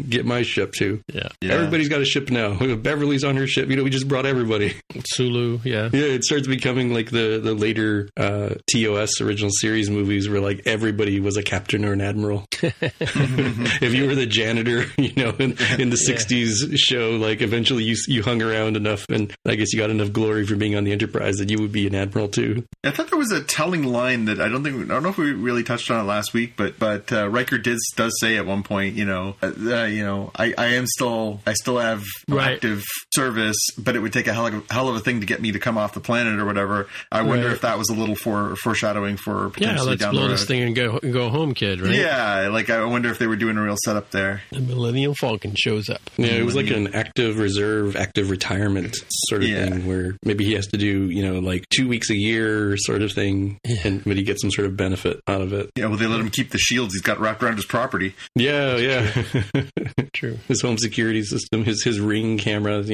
get my ship too. Yeah. Everybody's got a ship now. Beverly's on her ship. We just brought everybody. Sulu, yeah. Yeah, it starts becoming like the later TOS original series movies where like everybody was a captain or an admiral. If you were the janitor, in the 60s show, like eventually you hung around enough, and I guess you got enough glory for being on the Enterprise that you would be an admiral too. I thought there was a telling line that I don't know if we really touched on it last week, but Riker does say at one point, I still have active service, but it would take a hell of a thing to get me to come off the planet or whatever. I wonder if that was a little foreshadowing for potentially down the road. Let's blow this thing and go home, kid, right? Yeah, like I wonder if they were doing a real setup there. The Millennium Falcon shows up. Yeah, it was like an active reserve, active retirement sort of thing where maybe he has to do, like 2 weeks a year sort of thing, but he gets some sort of benefit out of it. Yeah, well, they let him keep the shields he's got wrapped around his property. Yeah. True. His home security system, his Ring cameras,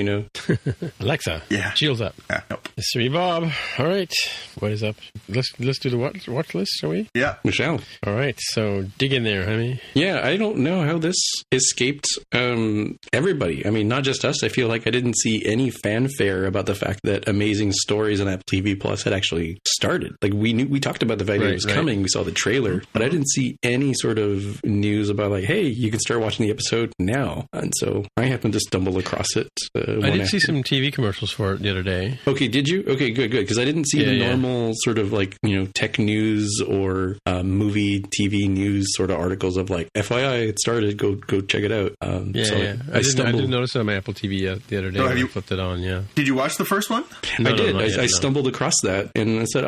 Alexa, shields up. Yeah, nope. Mystery Bob. All right, what is up? Let's do the watch list, shall we? Yeah, we shall. All right, so dig in there, honey. Yeah, I don't know how this escaped everybody. I mean, not just us. I feel like I didn't see any fanfare about the fact that Amazing Stories on Apple TV Plus had actually started. Like we talked about the fact that it was coming. We saw the trailer, but I didn't see any sort of news about like, hey, you can start watching the episode now. And so I happened to stumble across it. I did see some TV commercials for it the other day. Okay, did you? Okay, good. Because I didn't see the normal sort of like, tech news or movie, TV news sort of articles of like, FYI, it started, go check it out. I didn't notice it on my Apple TV the other day when I flipped it on, Did you watch the first one? I did. I stumbled across that and I said,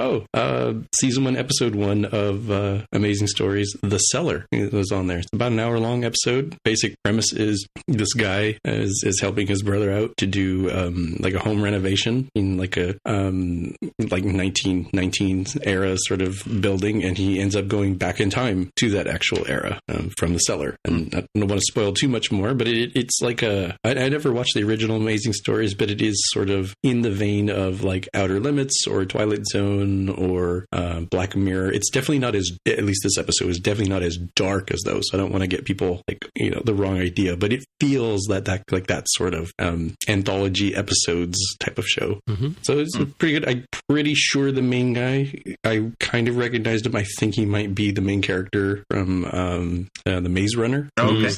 season 1, episode 1 of Amazing Stories, The Cellar was on there. It's about an hour-long episode. Basic premise is this guy is helping his brother out to do like a home renovation in like a like 1919 era sort of building, and he ends up going back in time to that actual era from the cellar. And I don't want to spoil too much more, but it's like I never watched the original Amazing Stories, but it is sort of in the vein of like Outer Limits or Twilight Zone or Black Mirror. It's definitely not at least this episode is definitely not as dark as those. So I don't want to get people like the wrong idea, but it feels that sort of anthology episodes type of show. So it's pretty good. I'm pretty sure the main guy, I kind of recognized him. I think he might be the main character from the Maze Runner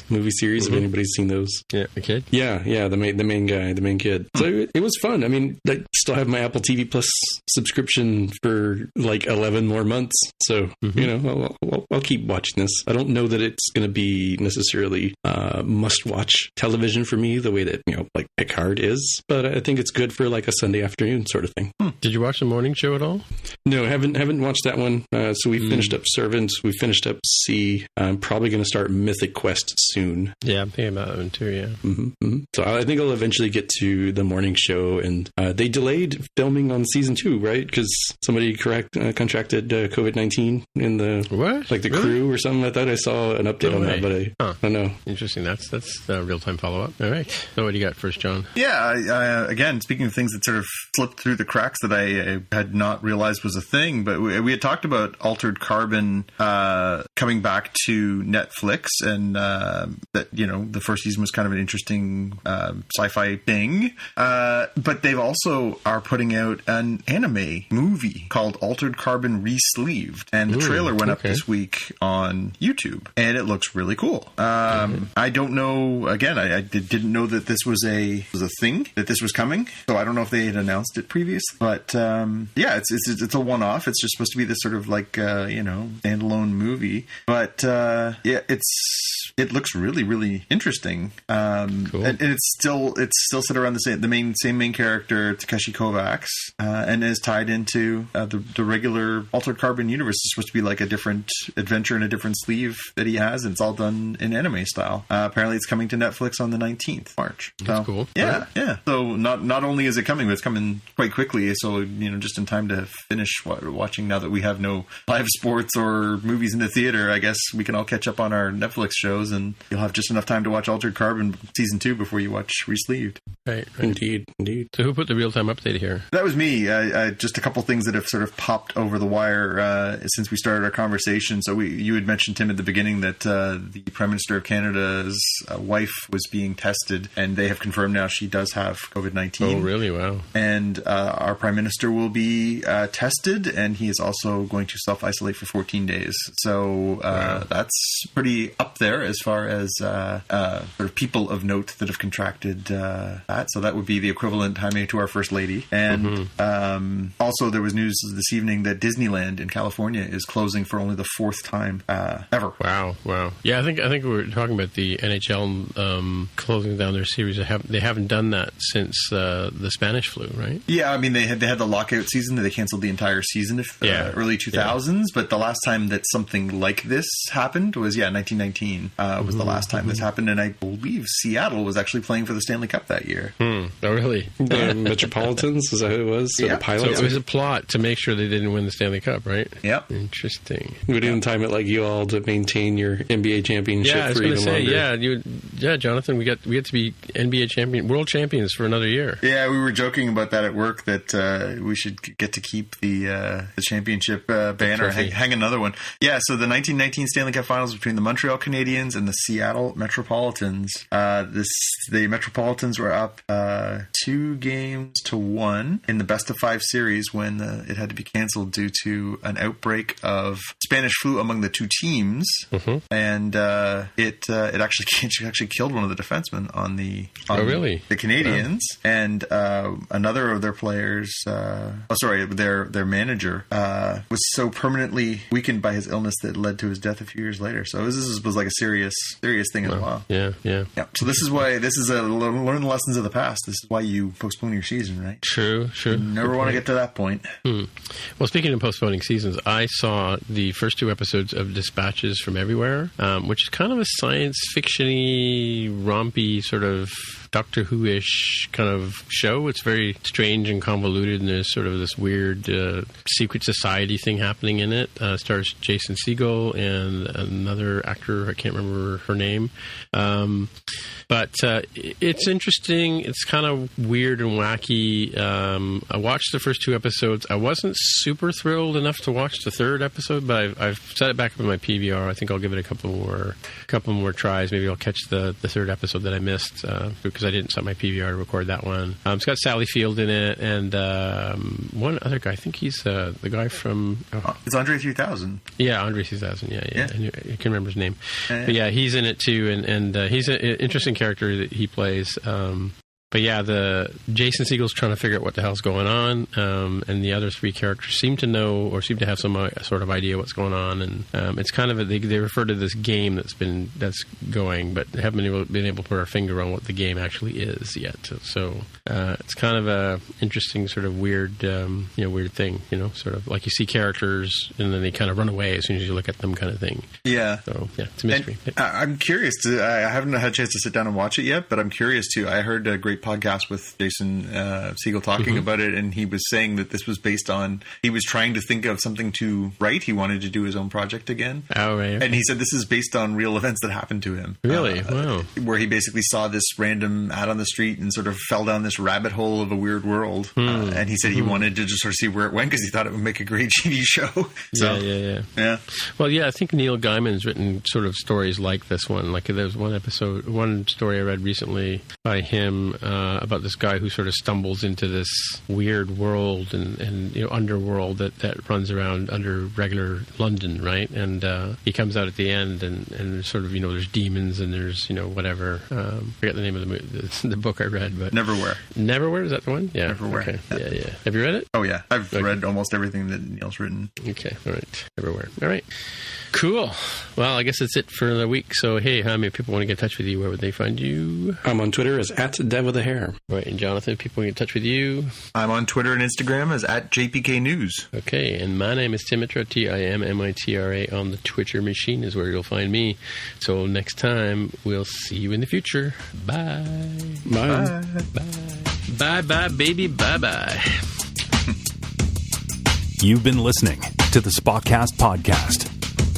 movie series. If anybody's seen those, the kid, the main guy, the main kid. So it was fun. I mean, I still have my Apple TV Plus subscription for like 11 more months. So I'll keep watching this. I don't know that it's going to be necessarily must-watch television for me the way that like Picard is, but I think it's good for like a Sunday afternoon sort of thing. Did you watch the morning show at all? No, haven't watched that one. So we finished up Servants. We finished up C. I'm probably going to start Mythic Quest soon. Yeah, I'm thinking about that one too. Yeah. So I think I'll eventually get to the morning show, and they delayed filming on season 2, right? Because somebody contracted COVID-19 in the the crew or something like that. I saw an update on that, but I don't know. Interesting. That's a real-time follow-up. All right. So what do you got first, John? Yeah. Again, speaking of things that sort of slipped through the cracks that I had not realized was a thing, but we had talked about Altered Carbon coming back to Netflix, and that the first season was kind of an interesting sci-fi thing. But they've also are putting out an anime movie called Altered Carbon been re-sleeved, and the trailer went up this week on YouTube, and it looks really cool. I don't know. Again, I didn't know that this was a thing, that this was coming. So I don't know if they had announced it previously, but yeah, it's a one-off. It's just supposed to be this sort of like standalone movie, but yeah, it looks really, really interesting. Cool. And it's still set around the same main character, Takeshi Kovacs, and is tied into the regular Altered Carbon universe. It's supposed to be like a different adventure in a different sleeve that he has, and it's all done in anime style. Apparently, it's coming to Netflix on the 19th March. That's cool. Yeah, right. Yeah. So not only is it coming, but it's coming quite quickly. So just in time to finish watching. Now that we have no live sports or movies in the theater, I guess we can all catch up on our Netflix shows, and you'll have just enough time to watch Altered Carbon season 2 before you watch Resleeved. Right. Indeed. So who put the real-time update here? That was me. Just a couple things that have sort of popped over the wire since we started our conversation. So you had mentioned, Tim, at the beginning that the Prime Minister of Canada's wife was being tested, and they have confirmed now she does have COVID-19. Oh, really? Wow. And our Prime Minister will be tested, and he is also going to self-isolate for 14 days. So that's pretty up there as far as sort of people of note that have contracted that. So that would be the equivalent, Jaime, to our First Lady. And also there was news this evening that Disneyland in California is closing for only the 4th time ever. Wow. Yeah, I think we were talking about the NHL closing down their series. They haven't done that since the Spanish flu, right? Yeah, I mean they had the lockout season. They canceled the entire season of early 2000s. But the last time that something like this happened was 1919 was the last time this happened, and I believe Seattle was actually playing for the Stanley Cup that year. Oh, really? The Metropolitans, is that who it was? So yeah. The Pilots? So it was a plot to make sure they didn't win the Stanley Cup, right? Yep. Interesting. We didn't time it like you all to maintain your NBA championship for even longer. Jonathan, we get to be NBA world champions for another year. Yeah, we were joking about that at work, that we should get to keep the championship banner, hang another one. Yeah, so the 1919 Stanley Cup Finals between the Montreal Canadiens and the Seattle Metropolitans. The Metropolitans were up 2-1 in the best-of-5 series when it had to be canceled due to an outbreak of Spanish flu among the two teams, and it actually killed one of the defensemen on the Canadiens, and another of their players, their manager was so permanently weakened by his illness that it led to his death a few years later. So this was like a serious thing as well. Yeah. So this is learn the lessons of the past. This is why you postpone your season, right? True. You never want to get to that point. Well, speaking of postponing seasons, I saw the first 2 episodes of Dispatches from Everywhere, which is kind of a science fiction-y, rompy sort of Doctor Who-ish kind of show. It's very strange and convoluted, and there's sort of this weird secret society thing happening in it. Stars Jason Segel and another actor, I can't remember her name. But it's interesting. It's kind of weird and wacky. I watched the first 2 episodes. I wasn't super thrilled enough to watch the 3rd episode, but I've set it back up in my PVR. I think I'll give it a couple more tries. Maybe I'll catch the 3rd episode that I missed because I didn't set my PVR to record that one. It's got Sally Field in it, and one other guy. I think he's the guy from... It's Andre 3000. Yeah, Andre 3000. Yeah. I can remember his name. But yeah, he's in it too, and he's an interesting character that he plays. But yeah, the Jason Segel's trying to figure out what the hell's going on, and the other 3 characters seem to know or seem to have some sort of idea what's going on, and it's kind of they refer to this game that's going, but they haven't been able to put our finger on what the game actually is yet. So it's kind of a interesting sort of weird thing, sort of like you see characters and then they kind of run away as soon as you look at them, kind of thing. Yeah. So yeah, it's a mystery. I'm curious. I haven't had a chance to sit down and watch it yet, but I'm curious too. I heard a great podcast with Jason Segel talking about it, and he was saying that this was based on, he was trying to think of something to write. He wanted to do his own project again. Oh, right. Okay. And he said this is based on real events that happened to him. Really? Wow. Where he basically saw this random ad on the street and sort of fell down this rabbit hole of a weird world. And he said he wanted to just sort of see where it went because he thought it would make a great TV show. So, yeah. Well, yeah, I think Neil Gaiman's written sort of stories like this one. Like there was one story I read recently by him about this guy who sort of stumbles into this weird world and underworld that runs around under regular London, right? And he comes out at the end, and sort of there's demons and there's whatever. Forget the name of the book I read, but Neverwhere, is that the one? Yeah, Neverwhere. Okay. Yeah. Have you read it? Oh yeah, I've read almost everything that Neil's written. Okay, all right, Everywhere. All right, cool. Well, I guess that's it for the week. So, hey, how many people want to get in touch with you? Where would they find you? I'm on Twitter as @DevWithAHair. Right, and Jonathan, people want to get in touch with you? I'm on Twitter and Instagram as @JPKNews. Okay, and my name is Timitra, TIMMITRA, on the Twitcher machine is where you'll find me. So next time, we'll see you in the future. Bye. Bye. Bye, bye, baby, bye-bye. You've been listening to the Spotcast podcast.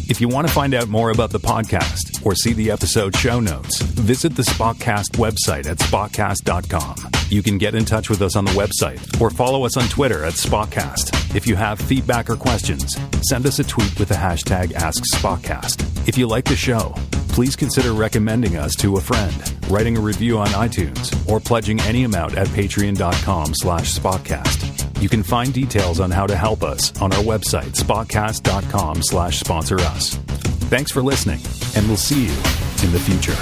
If you want to find out more about the podcast or see the episode show notes, visit the Spotcast website at spotcast.com. You can get in touch with us on the website or follow us on Twitter @Spotcast. If you have feedback or questions, send us a tweet with the hashtag AskSpotcast. If you like the show, please consider recommending us to a friend, writing a review on iTunes, or pledging any amount at patreon.com/Spotcast. You can find details on how to help us on our website, spotcast.com/sponsor us. Thanks for listening, and we'll see you in the future.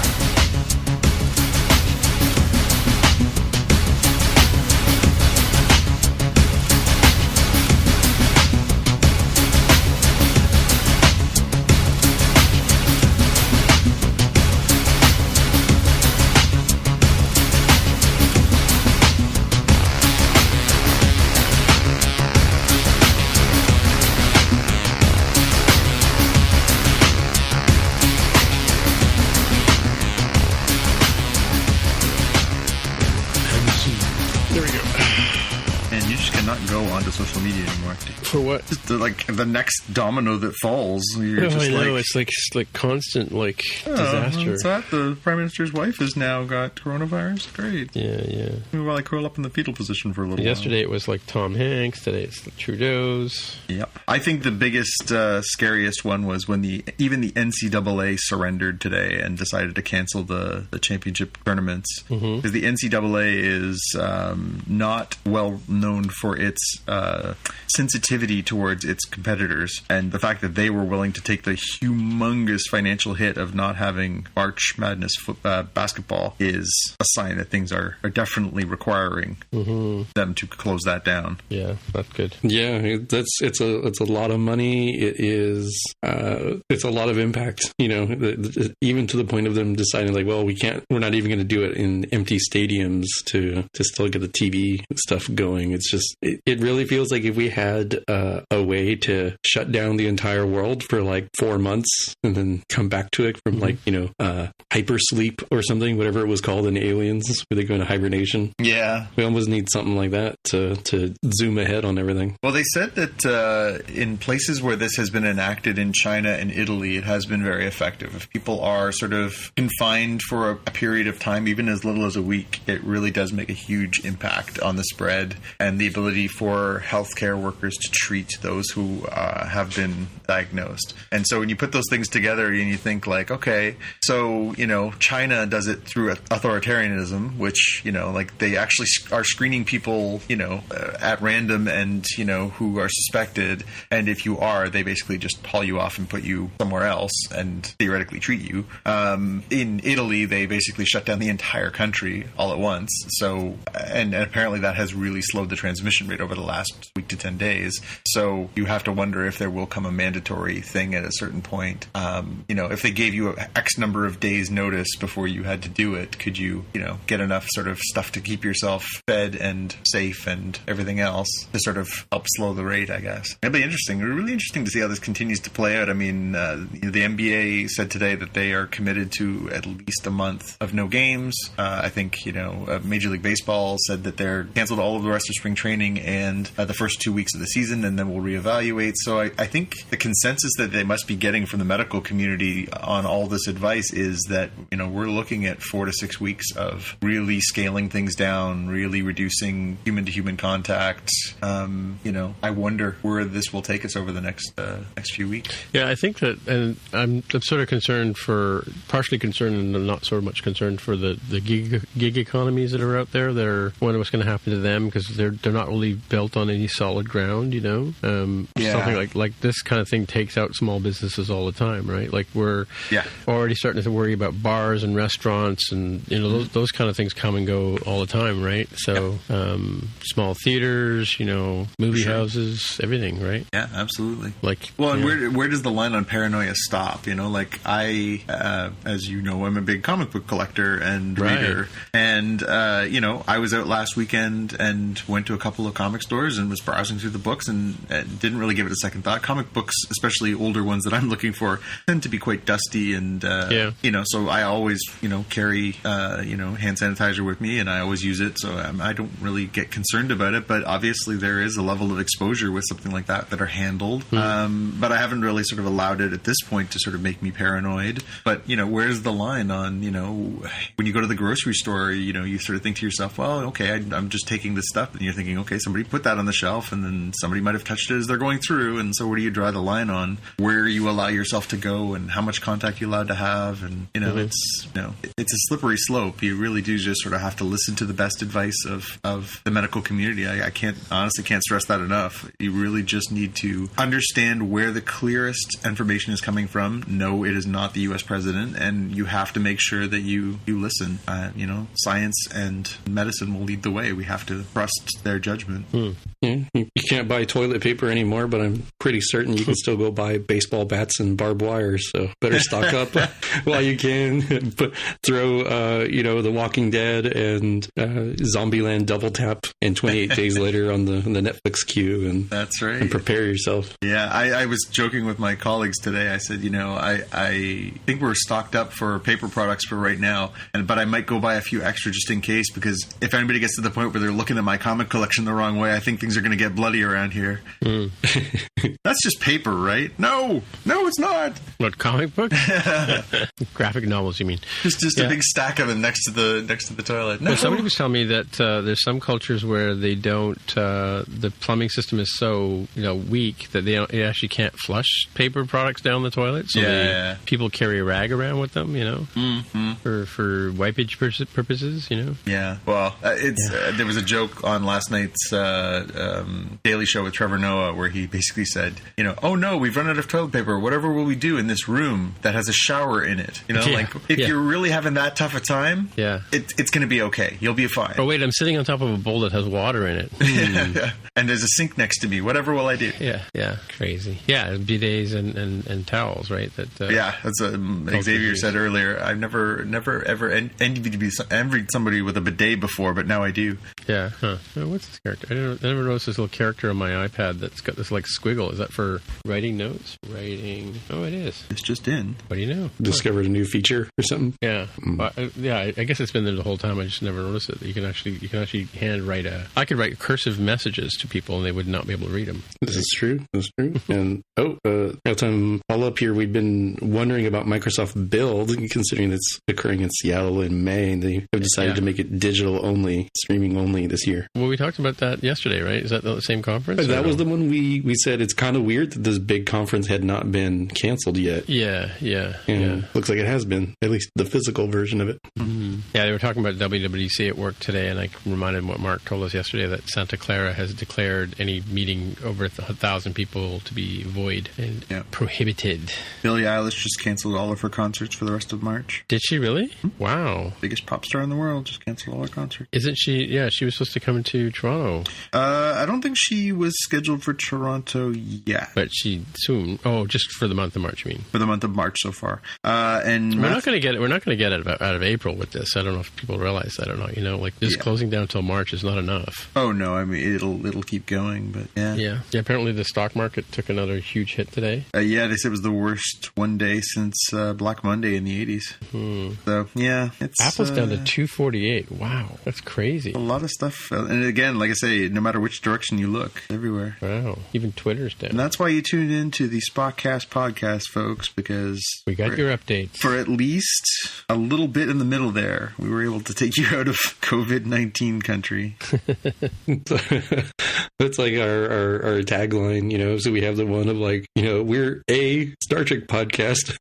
Social media anymore. For what? Just the next domino that falls. You're just I know. It's like constant disaster. What's that? The Prime Minister's wife has now got coronavirus. Great. Yeah. Maybe while I curl up in the fetal position for a little Yesterday while. It was like Tom Hanks. Today it's the Trudeau's. Yep. I think the biggest, scariest one was when even the NCAA surrendered today and decided to cancel the championship tournaments. Because the NCAA is not well known for its sensitivity towards its competitors, and the fact that they were willing to take the humongous financial hit of not having March Madness basketball is a sign that things are definitely requiring them to close that down. Yeah, that's good. Yeah, it's a lot of money. It is it's a lot of impact. Even to the point of them deciding we're not even going to do it in empty stadiums to still get the TV stuff going. It's just it really feels like if we had a way to shut down the entire world for 4 months and then come back to it from hypersleep or something, whatever it was called in Aliens, where they go into hibernation. Yeah. We almost need something like that to zoom ahead on everything. Well, they said that in places where this has been enacted in China and Italy, it has been very effective. If people are sort of confined for a period of time, even as little as a week, it really does make a huge impact on the spread and the ability for healthcare workers to treat those who have been diagnosed. And so when you put those things together and you think okay, so, China does it through authoritarianism, which, they actually are screening people, at random and, who are suspected. And if you are, they basically just haul you off and put you somewhere else and theoretically treat you. In Italy, they basically shut down the entire country all at once. So, and apparently that has really slowed the transmission rate over the last week to 10 days. So you have to wonder if there will come a mandatory thing at a certain point. If they gave you X number of days notice before you had to do it, could you, get enough sort of stuff to keep yourself fed and safe and everything else to sort of help slow the rate, I guess. It'll be interesting. It'll be really interesting to see how this continues to play out. I mean, the NBA said today that they are committed to at least a month of no games. I think, Major League Baseball said that they're canceled all of the rest of spring training and the first 2 weeks of the season. season, and then we'll reevaluate. So I think the consensus that they must be getting from the medical community on all this advice is that, we're looking at 4 to 6 weeks of really scaling things down, really reducing human-to-human contact. I wonder where this will take us over the next few weeks. Yeah, I think that, and I'm sort of partially concerned and not so much concerned for the gig economies that are out there. They're wondering what's going to happen to them because they're not really built on any solid ground, Something like this kind of thing takes out small businesses all the time, right? Like we're already starting to worry about bars and restaurants and, those kind of things come and go all the time, right? So small theaters, movie houses, everything, right? Yeah, absolutely. And where does the line on paranoia stop? I, as you know, I'm a big comic book collector and reader. And, I was out last weekend and went to a couple of comic stores and was browsing through the books and didn't really give it a second thought. Comic books, especially older ones that I'm looking for, tend to be quite dusty and, so I always, carry, hand sanitizer with me and I always use it. So I don't really get concerned about it. But obviously there is a level of exposure with something like that are handled. But I haven't really sort of allowed it at this point to sort of make me paranoid. But, where's the line on, when you go to the grocery store, you sort of think to yourself, well, okay, I'm just taking this stuff. And you're thinking, okay, somebody put that on the shelf and then somebody might have touched it as they're going through. And so where do you draw the line on where you allow yourself to go and how much contact you're allowed to have? And, it's a slippery slope. You really do just sort of have to listen to the best advice of the medical community. I honestly can't stress that enough. You really just need to understand where the clearest information is coming from. No, it is not the U.S. president, and you have to make sure that you listen. Science and medicine will lead the way. We have to trust their judgment. Yeah, you can't buy toilet paper anymore, but I'm pretty certain you can still go buy baseball bats and barbed wire. So better stock up while you can. Throw, The Walking Dead and Zombieland double tap, and 28 days later on the Netflix queue, and that's right. And prepare yourself. Yeah, I was joking with my colleagues today. I said, I think we're stocked up for paper products for right now, but I might go buy a few extra just in case, because if anybody gets to the point where they're looking at my comic collection the wrong way, I think things are going to get bloody around here. That's just paper, right? No, it's not. What, comic books? Graphic novels, you mean? Just a big stack of them next to the toilet. No. Well, somebody was telling me that there's some cultures where they don't. The plumbing system is so weak that they actually can't flush paper products down the toilet. So people carry a rag around with them, for wipage purposes, Yeah. Well, there was a joke on last night's Daily Show with Trevor Noah where he basically said, oh no, we've run out of toilet paper. Whatever will we do in this room that has a shower in it? If you're really having that tough a time, it's going to be okay. You'll be fine. Oh wait, I'm sitting on top of a bowl that has water in it. And there's a sink next to me. Whatever will I do? Yeah, crazy. Yeah, bidets and towels, right? That's Xavier said earlier. I've never ever envied somebody with a bidet before, but now I do. Yeah. Huh. Oh, what's this character? I never noticed this little character on my iPad that's got this like squiggle. Is that for writing notes? Oh, it is. It's just in. What do you know? Discovered a new feature or something. Yeah. I guess it's been there the whole time. I just never noticed it. You can actually hand write I could write cursive messages to people and they would not be able to read them. This is true. And real-time follow-up here. We've been wondering about Microsoft Build, considering it's occurring in Seattle in May, and they have decided to make it digital only, streaming only this year. Well, we talked about that yesterday, right? Is that the same conference? That was the one we said it's kind of weird that this big conference had not been canceled yet. Yeah. Looks like it has been, at least the physical version of it. Mm-hmm. Yeah, they were talking about WWDC at work today, and I reminded what Mark told us yesterday that Santa Clara has declared any meeting over 1,000 people to be void and prohibited. Billie Eilish just canceled all of her concerts for the rest of March. Did she really? Mm-hmm. Wow. Biggest pop star in the world just canceled all her concerts. Isn't she? Yeah, she was supposed to come to Toronto. I don't think she was scheduled for Toronto yet. But she soon. Oh, just for the month of March, you mean? For the month of March so far. And we're not going to get it. We're not going to get it out of April with this. I don't know if people realize that or not. This closing down until March is not enough. Oh no, I mean it'll keep going, but yeah. Apparently the stock market took another huge hit today. They said it was the worst one day since Black Monday in the 80s. Mm-hmm. So Apple's down to 248. Wow, that's crazy. A lot of stuff, and again, like I say, no matter which which direction you look. Everywhere. Wow. Even Twitter's down. And that's why you tune in to the Spockcast podcast, folks, because we got your updates. For at least a little bit in the middle there, we were able to take you out of COVID-19 country. That's like our tagline, so we have the one of like, we're a Star Trek podcast.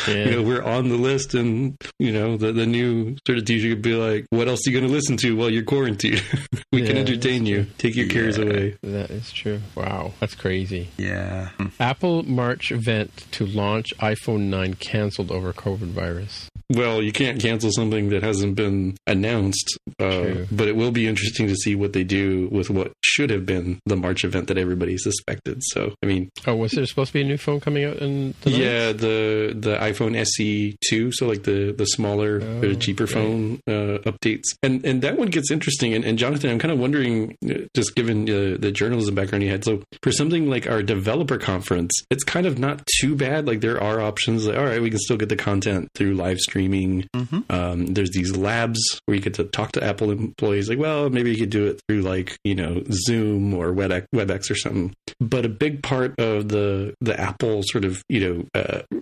Yeah. We're on the list, and the new sort of teacher could be like, what else are you going to listen to while you're quarantined? We can entertain you. Take your cares away. That is true. Wow, that's crazy. Yeah. Apple March event to launch iPhone 9 canceled over COVID virus. Well, you can't cancel something that hasn't been announced, but it will be interesting to see what they do with what should have been the March event that everybody suspected. So, I mean... Oh, was there supposed to be a new phone coming out in the Yeah, the iPhone SE2, so like the smaller, cheaper phone updates. And that one gets interesting. And Jonathan, I'm kind of wondering, just given the journalism background you had, so for something like our developer conference, it's kind of not too bad. Like there are options. Like, all right, we can still get the content through live streaming. There's these labs where you get to talk to Apple employees. Like, well, maybe you could do it through like, Zoom or WebEx or something. But a big part of the Apple sort of,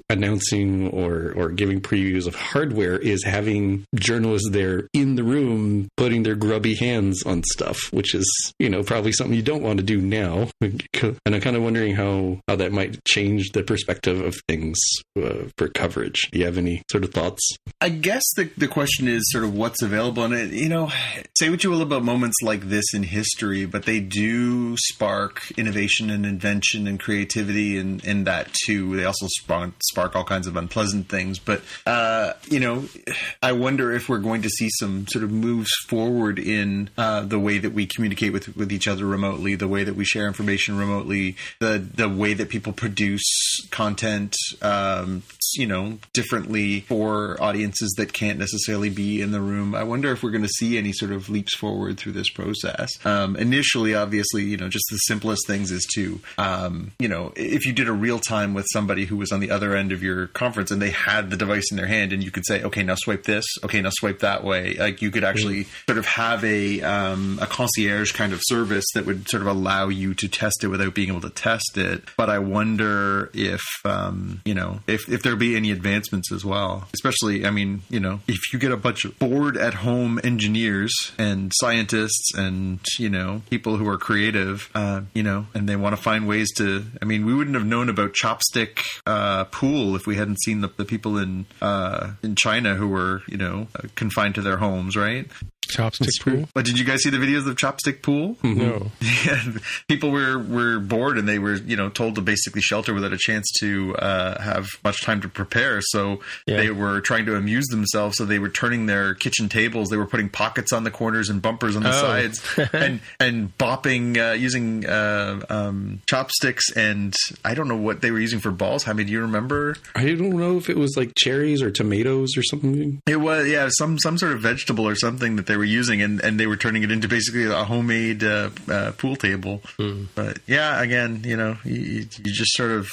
announcing or giving previews of hardware is having journalists there in the room putting their grubby hands on stuff, which is, probably something you don't want to do now. And I'm kind of wondering how that might change the perspective of things for coverage. Do you have any sort of thoughts? I guess the question is sort of what's available. And, say what you will about moments like this in history, but they do spark innovation and invention and creativity in that too. They also spark all kinds of unpleasant things. But, I wonder if we're going to see some sort of moves forward in the way that we communicate with each other remotely, the way that we share information remotely, the way that people produce content, differently for audiences that can't necessarily be in the room. I wonder if we're going to see any sort of leaps forward through this process. Initially, obviously, just the simplest things is to, if you did a real time with somebody who was on the other end of your conference and they had the device in their hand and you could say, okay, now swipe this, okay, now swipe that way. Like you could actually sort of have a concierge kind of service that would sort of allow you to test it without being able to test it. But I wonder if there'll be any advancements as well. Especially, if you get a bunch of bored at home engineers and scientists and, people who are creative, and they want to find ways to, we wouldn't have known about chopstick pool if we hadn't seen the people in China who were, confined to their homes, right? Chopstick pool? But did you guys see the videos of chopstick pool? No. Yeah, people were bored and they were, told to basically shelter without a chance to have much time to prepare. So they were trying to amuse themselves. So they were turning their kitchen tables. They were putting pockets on the corners and bumpers on the sides and bopping using chopsticks. And I don't know what they were using for balls. Jaime, do you remember? I don't know if it was like cherries or tomatoes or something. It was, some sort of vegetable or something that they were using, and they were turning it into basically a homemade pool table. But again, you just sort of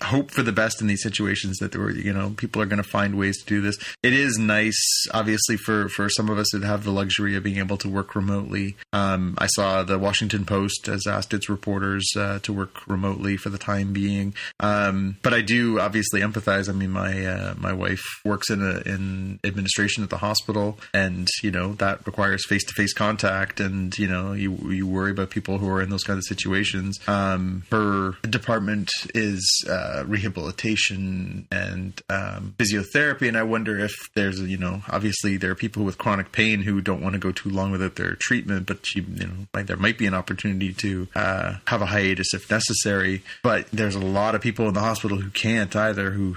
hope for the best in these situations that there were people are going to find ways to do this. It is nice, obviously, for some of us that have the luxury of being able to work remotely. I saw the Washington Post has asked its reporters to work remotely for the time being, but I do obviously empathize. My wife works in administration at the hospital, and that requires face-to-face contact, and you worry about people who are in those kinds of situations. Her department is rehabilitation and physiotherapy, and I wonder if there's obviously there are people with chronic pain who don't want to go too long without their treatment, but there might be an opportunity to have a hiatus if necessary. But there's a lot of people in the hospital who can't either, who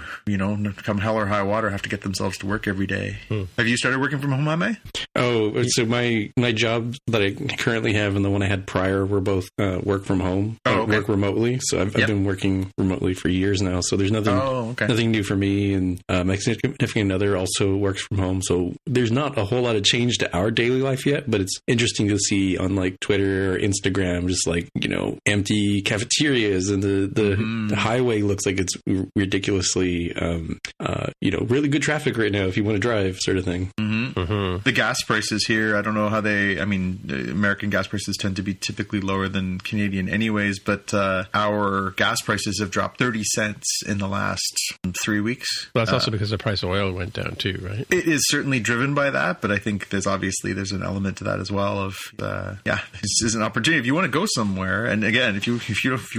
come hell or high water have to get themselves to work every day. Have you started working from home, Jaime? Oh, so my job that I currently have and the one I had prior were both work from home, work remotely. So I've been working remotely for years now. So there's nothing new for me. And my significant other also works from home. So there's not a whole lot of change to our daily life yet, but it's interesting to see on like Twitter or Instagram, just like, empty cafeterias, and the highway looks like it's ridiculously, really good traffic right now if you want to drive, sort of thing. The gas prices prices here. I don't know how American gas prices tend to be typically lower than Canadian anyways, but our gas prices have dropped 30 cents in the last 3 weeks. Well, that's also because the price of oil went down too, right? It is certainly driven by that, but I think there's an element to that as well of, this is an opportunity. If you want to go somewhere, and again, if you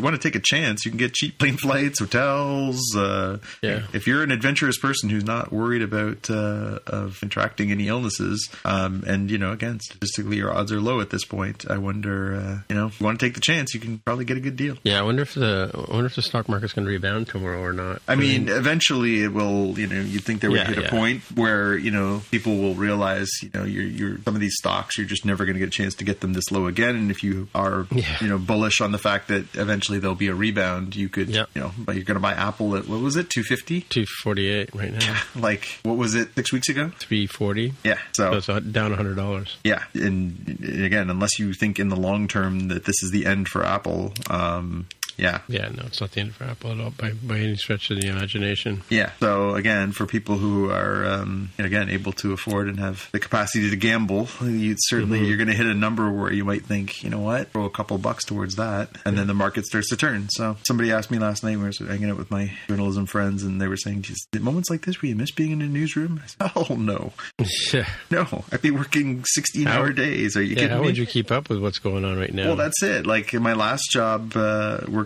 want to take a chance, you can get cheap plane flights, hotels. If you're an adventurous person who's not worried about of contracting any illnesses, and again, statistically your odds are low at this point. I wonder, if you want to take the chance, you can probably get a good deal. Yeah, I wonder if the stock market's going to rebound tomorrow or not. I mean, eventually it will. You'd think there would hit a point where people will realize you're some of these stocks, you're just never going to get a chance to get them this low again. And if you are bullish on the fact that eventually there'll be a rebound, you could you're going to buy Apple at, what was it, $250? $248 right now. Like, what was it 6 weeks ago? $340. Yeah, so it's down $100. Yeah, and again, unless you think in the long term that this is the end for Apple. Yeah, no, it's not the end for Apple at all by any stretch of the imagination. Yeah, so again, for people who are able to afford and have the capacity to gamble, you're going to hit a number where you might think, you know what, throw a couple bucks towards that, and then the market starts to turn. So somebody asked me last night, we were hanging out with my journalism friends, and they were saying, just moments like this where you miss being in a newsroom? I said, oh no, no, I'd be working 16-hour days. Are you kidding me? How would you keep up with what's going on right now? Well, that's it. Like in my last job, working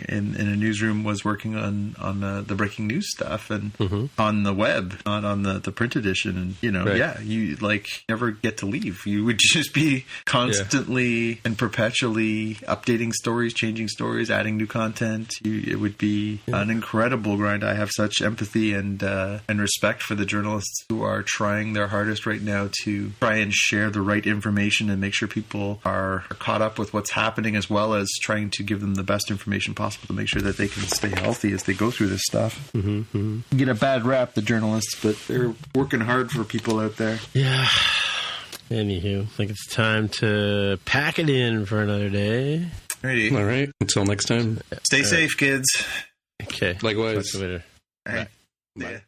in a newsroom was working on the breaking news stuff and on the web, not on the print edition. And you never get to leave. You would just be constantly and perpetually updating stories, changing stories, adding new content. It would be an incredible grind. I have such empathy and respect for the journalists who are trying their hardest right now to try and share the right information and make sure people are caught up with what's happening, as well as trying to give them the best information possible to make sure that they can stay healthy as they go through this stuff. Get a bad rap, the journalists, but they're working hard for people out there. Yeah. Anywho, I think it's time to pack it in for another day. Alrighty. All right. Until next time. Stay safe, kids. Okay. Likewise. Talk to you later. All right. Bye.